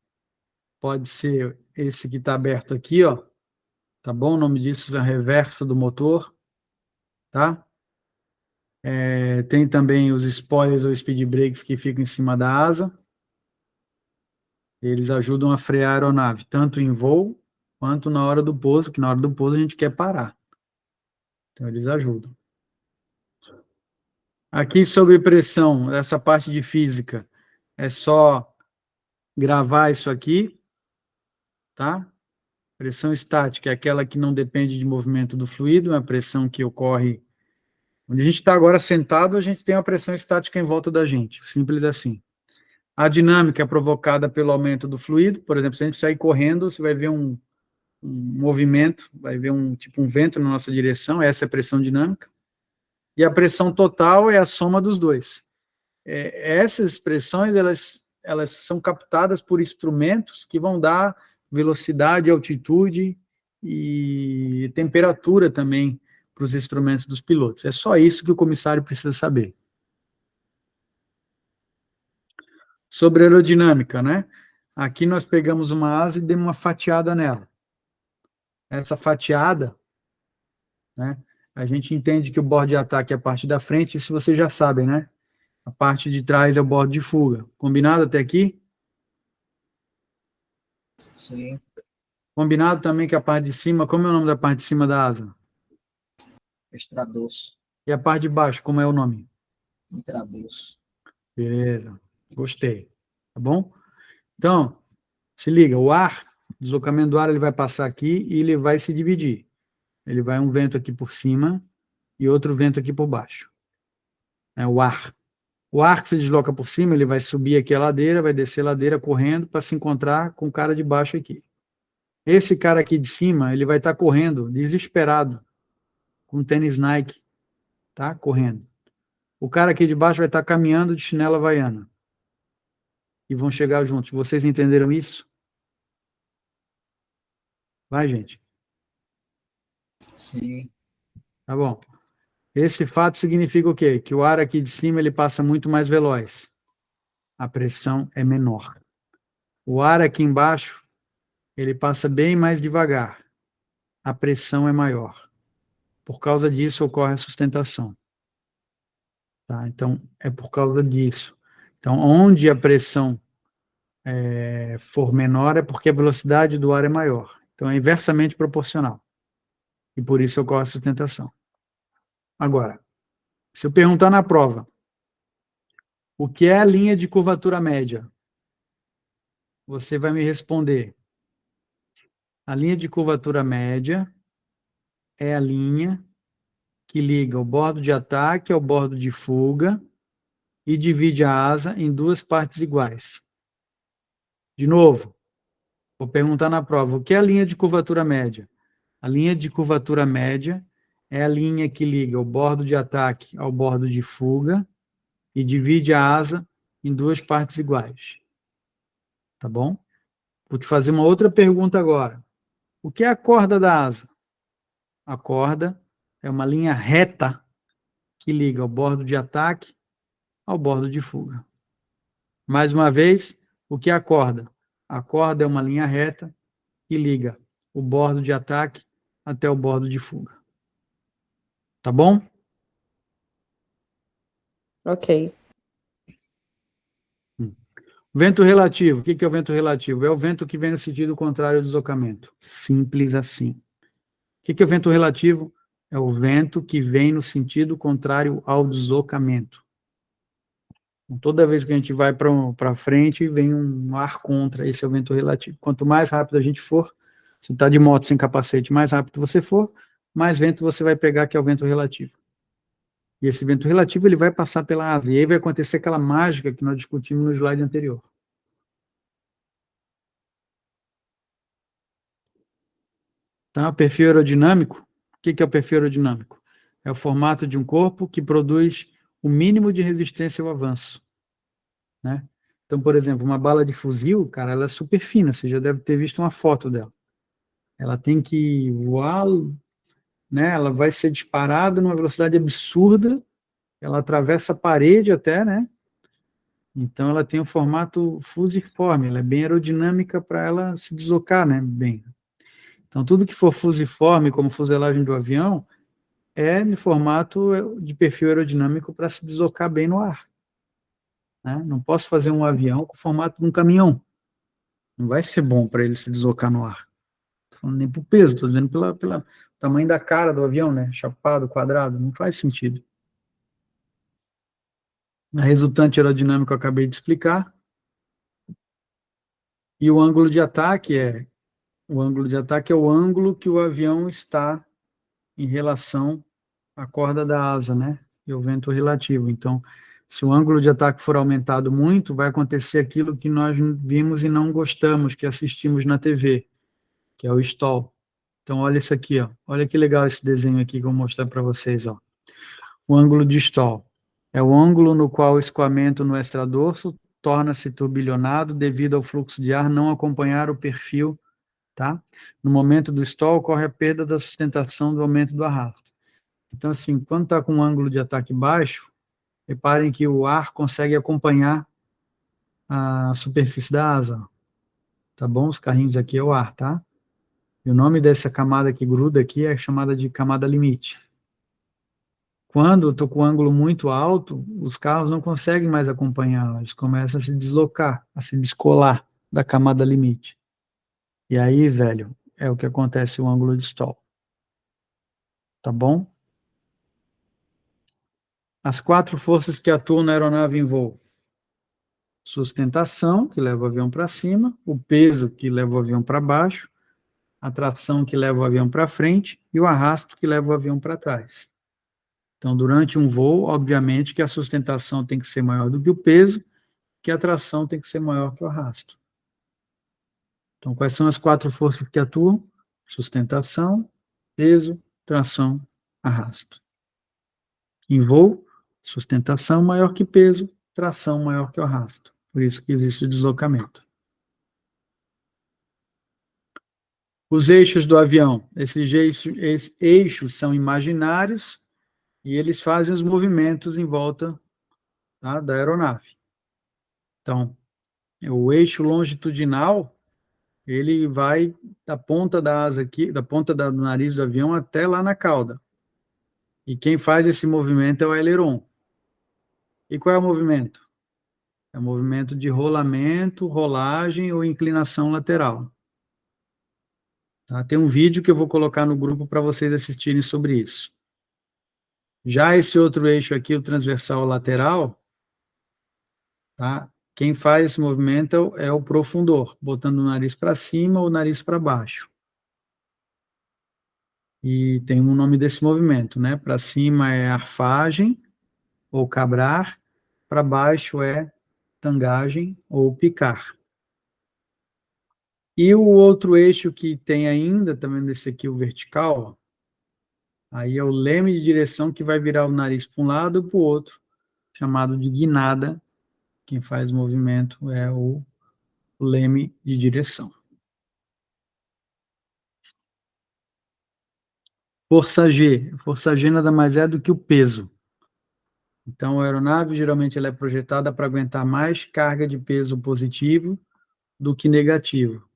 Pode ser esse que está aberto aqui, ó. Tá bom? O nome disso é reverso do motor, tá? Tem também os spoilers ou speed brakes que ficam em cima da asa. Eles ajudam a frear a aeronave, tanto em voo quanto na hora do pouso, que na hora do pouso a gente quer parar. Então, eles ajudam. Aqui, sob pressão, essa parte de física, é só gravar isso aqui, tá? Pressão estática é aquela que não depende de movimento do fluido, é a pressão que ocorre... Onde a gente está agora sentado, a gente tem uma pressão estática em volta da gente, simples assim. A dinâmica é provocada pelo aumento do fluido, por exemplo, se a gente sair correndo, você vai ver um movimento, vai ver um vento na nossa direção, essa é a pressão dinâmica. E a pressão total é a soma dos dois. Essas pressões, elas são captadas por instrumentos que vão dar velocidade, altitude e temperatura também para os instrumentos dos pilotos. É só isso que o comissário precisa saber. Sobre aerodinâmica, né? Aqui nós pegamos uma asa e demos uma fatiada nela. Essa fatiada, né? A gente entende que o bordo de ataque é a parte da frente, isso vocês já sabem, né? A parte de trás é o bordo de fuga. Combinado até aqui? Sim. Combinado também que a parte de cima, como é o nome da parte de cima da asa? Extradoço. E a parte de baixo, como é o nome? Intradoço. Beleza, gostei. Tá bom? Então, se liga, o deslocamento do ar, ele vai passar aqui e ele vai se dividir. Ele vai um vento aqui por cima e outro vento aqui por baixo. É o ar. O ar que se desloca por cima, ele vai subir aqui a ladeira, vai descer a ladeira correndo para se encontrar com o cara de baixo aqui. Esse cara aqui de cima, ele vai estar correndo, desesperado, com tênis Nike, tá? Correndo. O cara aqui de baixo vai estar caminhando de chinela havaiana. E vão chegar juntos. Vocês entenderam isso? Vai, gente. Sim. Tá bom. Esse fato significa o quê? Que o ar aqui de cima, ele passa muito mais veloz. A pressão é menor. O ar aqui embaixo, ele passa bem mais devagar. A pressão é maior. Por causa disso, ocorre a sustentação. Tá? Então, é por causa disso. Então, onde a pressão for menor, é porque a velocidade do ar é maior. Então, é inversamente proporcional. E por isso ocorre a sustentação. Agora, se eu perguntar na prova, o que é a linha de curvatura média? Você vai me responder. A linha de curvatura média é a linha que liga o bordo de ataque ao bordo de fuga e divide a asa em duas partes iguais. De novo, vou perguntar na prova, o que é a linha de curvatura média? A linha de curvatura média é a linha que liga o bordo de ataque ao bordo de fuga e divide a asa em duas partes iguais. Tá bom? Vou te fazer uma outra pergunta agora. O que é a corda da asa? A corda é uma linha reta que liga o bordo de ataque ao bordo de fuga. Mais uma vez, o que é a corda? A corda é uma linha reta que liga o bordo de ataque até o bordo de fuga. Tá bom? Ok. Vento relativo. O que é o vento relativo? É o vento que vem no sentido contrário ao deslocamento. Simples assim. O que é o vento relativo? É o vento que vem no sentido contrário ao deslocamento. Então, toda vez que a gente vai para frente, vem um ar contra, esse é o vento relativo. Quanto mais rápido a gente for, se está de moto sem capacete, mais rápido você for, mais vento você vai pegar, que é o vento relativo. E esse vento relativo, ele vai passar pela asa, e aí vai acontecer aquela mágica que nós discutimos no slide anterior. Tá? O perfil aerodinâmico, o que é o perfil aerodinâmico? É o formato de um corpo que produz o mínimo de resistência ao avanço, né? Então, por exemplo, uma bala de fuzil, cara, ela é super fina, você já deve ter visto uma foto dela. Ela tem que voar, né? Ela vai ser disparada numa velocidade absurda, ela atravessa a parede até, né? Então, ela tem um formato fusiforme, ela é bem aerodinâmica para ela se deslocar, né? Bem. Então, tudo que for fusiforme, como fuselagem do avião, é de formato de perfil aerodinâmico para se deslocar bem no ar. Né? Não posso fazer um avião com o formato de um caminhão. Não vai ser bom para ele se deslocar no ar. Nem por peso, estou dizendo pelo tamanho da cara do avião, né? Chapado, quadrado, não faz sentido. A resultante aerodinâmica eu acabei de explicar. E o ângulo de ataque é o ângulo que o avião está em relação à corda da asa, né? E o vento relativo. Então, se o ângulo de ataque for aumentado muito, vai acontecer aquilo que nós vimos e não gostamos, que assistimos na TV, que é o stall. Então, olha isso aqui, ó. Olha que legal esse desenho aqui que eu vou mostrar para vocês, ó. O ângulo de stall é o ângulo no qual o escoamento no extradorso torna-se turbilhonado devido ao fluxo de ar não acompanhar o perfil, tá? No momento do stall, ocorre a perda da sustentação do aumento do arrasto. Então, assim, quando está com um ângulo de ataque baixo, reparem que o ar consegue acompanhar a superfície da asa, tá bom? Os carrinhos aqui é o ar, tá? E o nome dessa camada que gruda aqui é chamada de camada limite. Quando eu estou com um ângulo muito alto, os carros não conseguem mais acompanhar, eles começam a se deslocar, a se descolar da camada limite. E aí, velho, é o que acontece o ângulo de stall. Tá bom? As 4 forças que atuam na aeronave em voo. Sustentação, que leva o avião para cima, o peso, que leva o avião para baixo, a tração, que leva o avião para frente, e o arrasto, que leva o avião para trás. Então, durante um voo, obviamente que a sustentação tem que ser maior do que o peso, que a tração tem que ser maior que o arrasto. Então, quais são as 4 forças que atuam? Sustentação, peso, tração, arrasto. Em voo, sustentação maior que peso, tração maior que o arrasto. Por isso que existe o deslocamento. Os eixos do avião. Esses eixos são imaginários e eles fazem os movimentos em volta, tá, da aeronave. Então, o eixo longitudinal, ele vai da ponta da asa aqui, da ponta do nariz do avião até lá na cauda. E quem faz esse movimento é o aileron. E qual é o movimento? É o movimento de rolamento, rolagem ou inclinação lateral. Tá? Tem um vídeo que eu vou colocar no grupo para vocês assistirem sobre isso. Já esse outro eixo aqui, o transversal lateral, tá? Quem faz esse movimento é o profundor, botando o nariz para cima ou o nariz para baixo. E tem um nome desse movimento, né? Para cima é arfagem ou cabrar, para baixo é tangagem ou picar. E o outro eixo que tem ainda, também nesse aqui, o vertical, aí é o leme de direção que vai virar o nariz para um lado ou para o outro, chamado de guinada. Quem faz o movimento é o leme de direção. Força G. Força G nada mais é do que o peso. Então, a aeronave, geralmente, ela é projetada para aguentar mais carga de peso positivo do que negativo.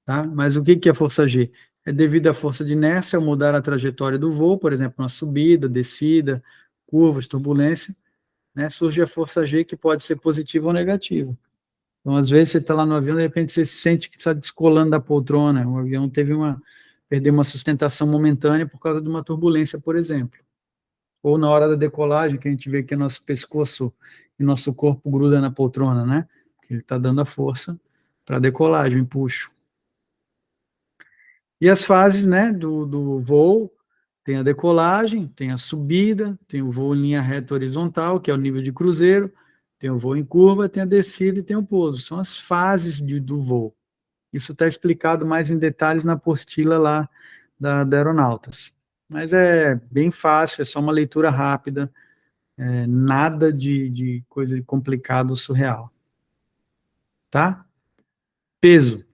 Tá? Mas o que é força G? É devido à força de inércia, ao mudar a trajetória do voo, por exemplo, uma subida, descida, curvas, turbulência, né, surge a força G, que pode ser positiva ou negativa. Então, às vezes, você está lá no avião, de repente, você sente que está descolando da poltrona, o avião perdeu uma sustentação momentânea por causa de uma turbulência, por exemplo. Ou na hora da decolagem, que a gente vê que nosso pescoço e nosso corpo gruda na poltrona, né? Que ele está dando a força para a decolagem, o empuxo. E as fases, né, do voo, Tem a decolagem, tem a subida, tem o voo em linha reta horizontal, que é o nível de cruzeiro, tem o voo em curva, tem a descida e tem o pouso. São as fases do voo. Isso está explicado mais em detalhes na apostila lá da Aeronautas. Mas é bem fácil, é só uma leitura rápida, nada de coisa complicada ou surreal. Tá? Peso.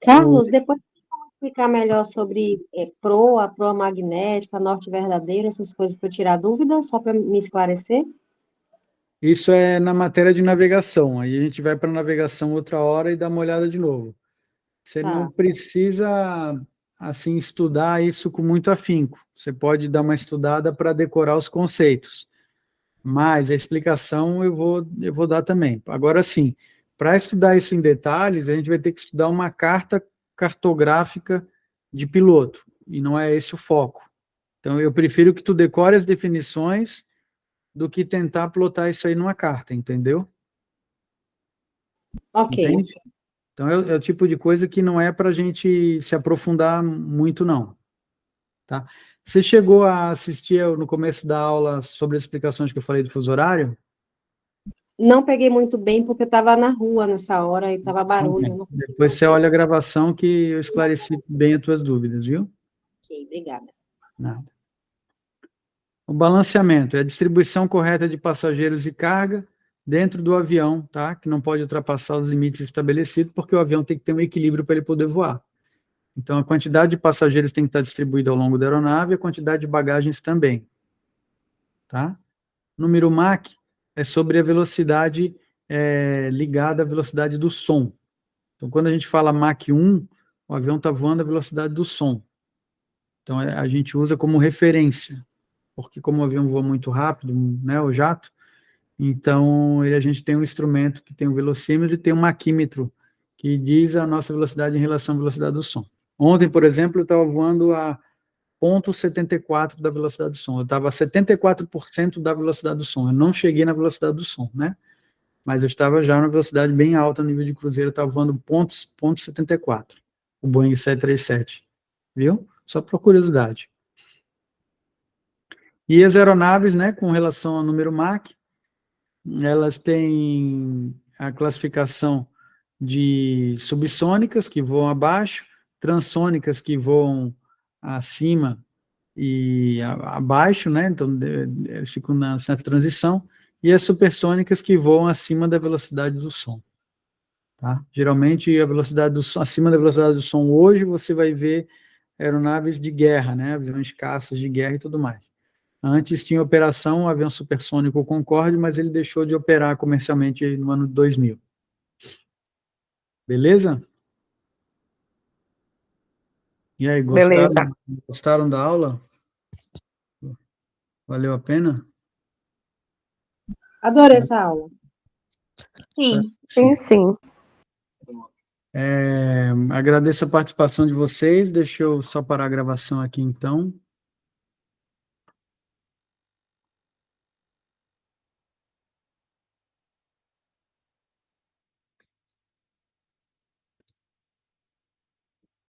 Carlos, depois você pode explicar melhor sobre proa, proa magnética, norte verdadeiro, essas coisas para eu tirar dúvida, só para me esclarecer? Isso é na matéria de navegação. Aí a gente vai para navegação outra hora e dá uma olhada de novo. Você não Tá. precisa, assim, estudar isso com muito afinco. Você pode dar uma estudada para decorar os conceitos. Mas a explicação eu vou dar também. Agora, sim, para estudar isso em detalhes, a gente vai ter que estudar uma carta cartográfica de piloto. E não é esse o foco. Então, eu prefiro que tu decore as definições do que tentar plotar isso aí numa carta, entendeu? Ok. Entende? Então, é o tipo de coisa que não é para a gente se aprofundar muito, não. Tá? Você chegou a assistir no começo da aula sobre as explicações que eu falei do fuso horário? Não peguei muito bem porque eu estava na rua nessa hora e estava barulho. Eu não consegui Depois você ouvir. olha a gravação que eu esclareci bem as tuas dúvidas, viu? Ok, obrigada. Nada. O balanceamento é a distribuição correta de passageiros e carga dentro do avião, tá? Que não pode ultrapassar os limites estabelecidos, porque o avião tem que ter um equilíbrio para ele poder voar. Então, a quantidade de passageiros tem que estar distribuída ao longo da aeronave e a quantidade de bagagens também, tá? Número Mach é sobre a velocidade ligada à velocidade do som. Então, quando a gente fala Mach 1, o avião está voando à velocidade do som. Então, a gente usa como referência, porque como o avião voa muito rápido, né, o jato, então a gente tem um instrumento que tem um velocímetro e tem um maquímetro, que diz a nossa velocidade em relação à velocidade do som. Ontem, por exemplo, eu estava voando a 0,74 da velocidade do som. Eu estava a 74% da velocidade do som. Eu não cheguei na velocidade do som, né? Mas eu estava já na velocidade bem alta no nível de cruzeiro, eu estava voando 0,74, o Boeing 737, viu? Só por curiosidade. E as aeronaves, né, com relação ao número Mach, elas têm a classificação de subsônicas, que voam abaixo, transônicas, que voam acima e abaixo, né, então eles ficam nessa transição, e as supersônicas, que voam acima da velocidade do som. Tá? Geralmente, a velocidade do som, acima da velocidade do som hoje, você vai ver aeronaves de guerra, né, aviões de caças de guerra e tudo mais. Antes tinha operação o avião supersônico Concorde, mas ele deixou de operar comercialmente no ano 2000. Beleza? E aí, Beleza. gostaram da aula? Valeu a pena? Adorei essa aula. Sim. Sim. Agradeço a participação de vocês. Deixa eu só parar a gravação aqui, então.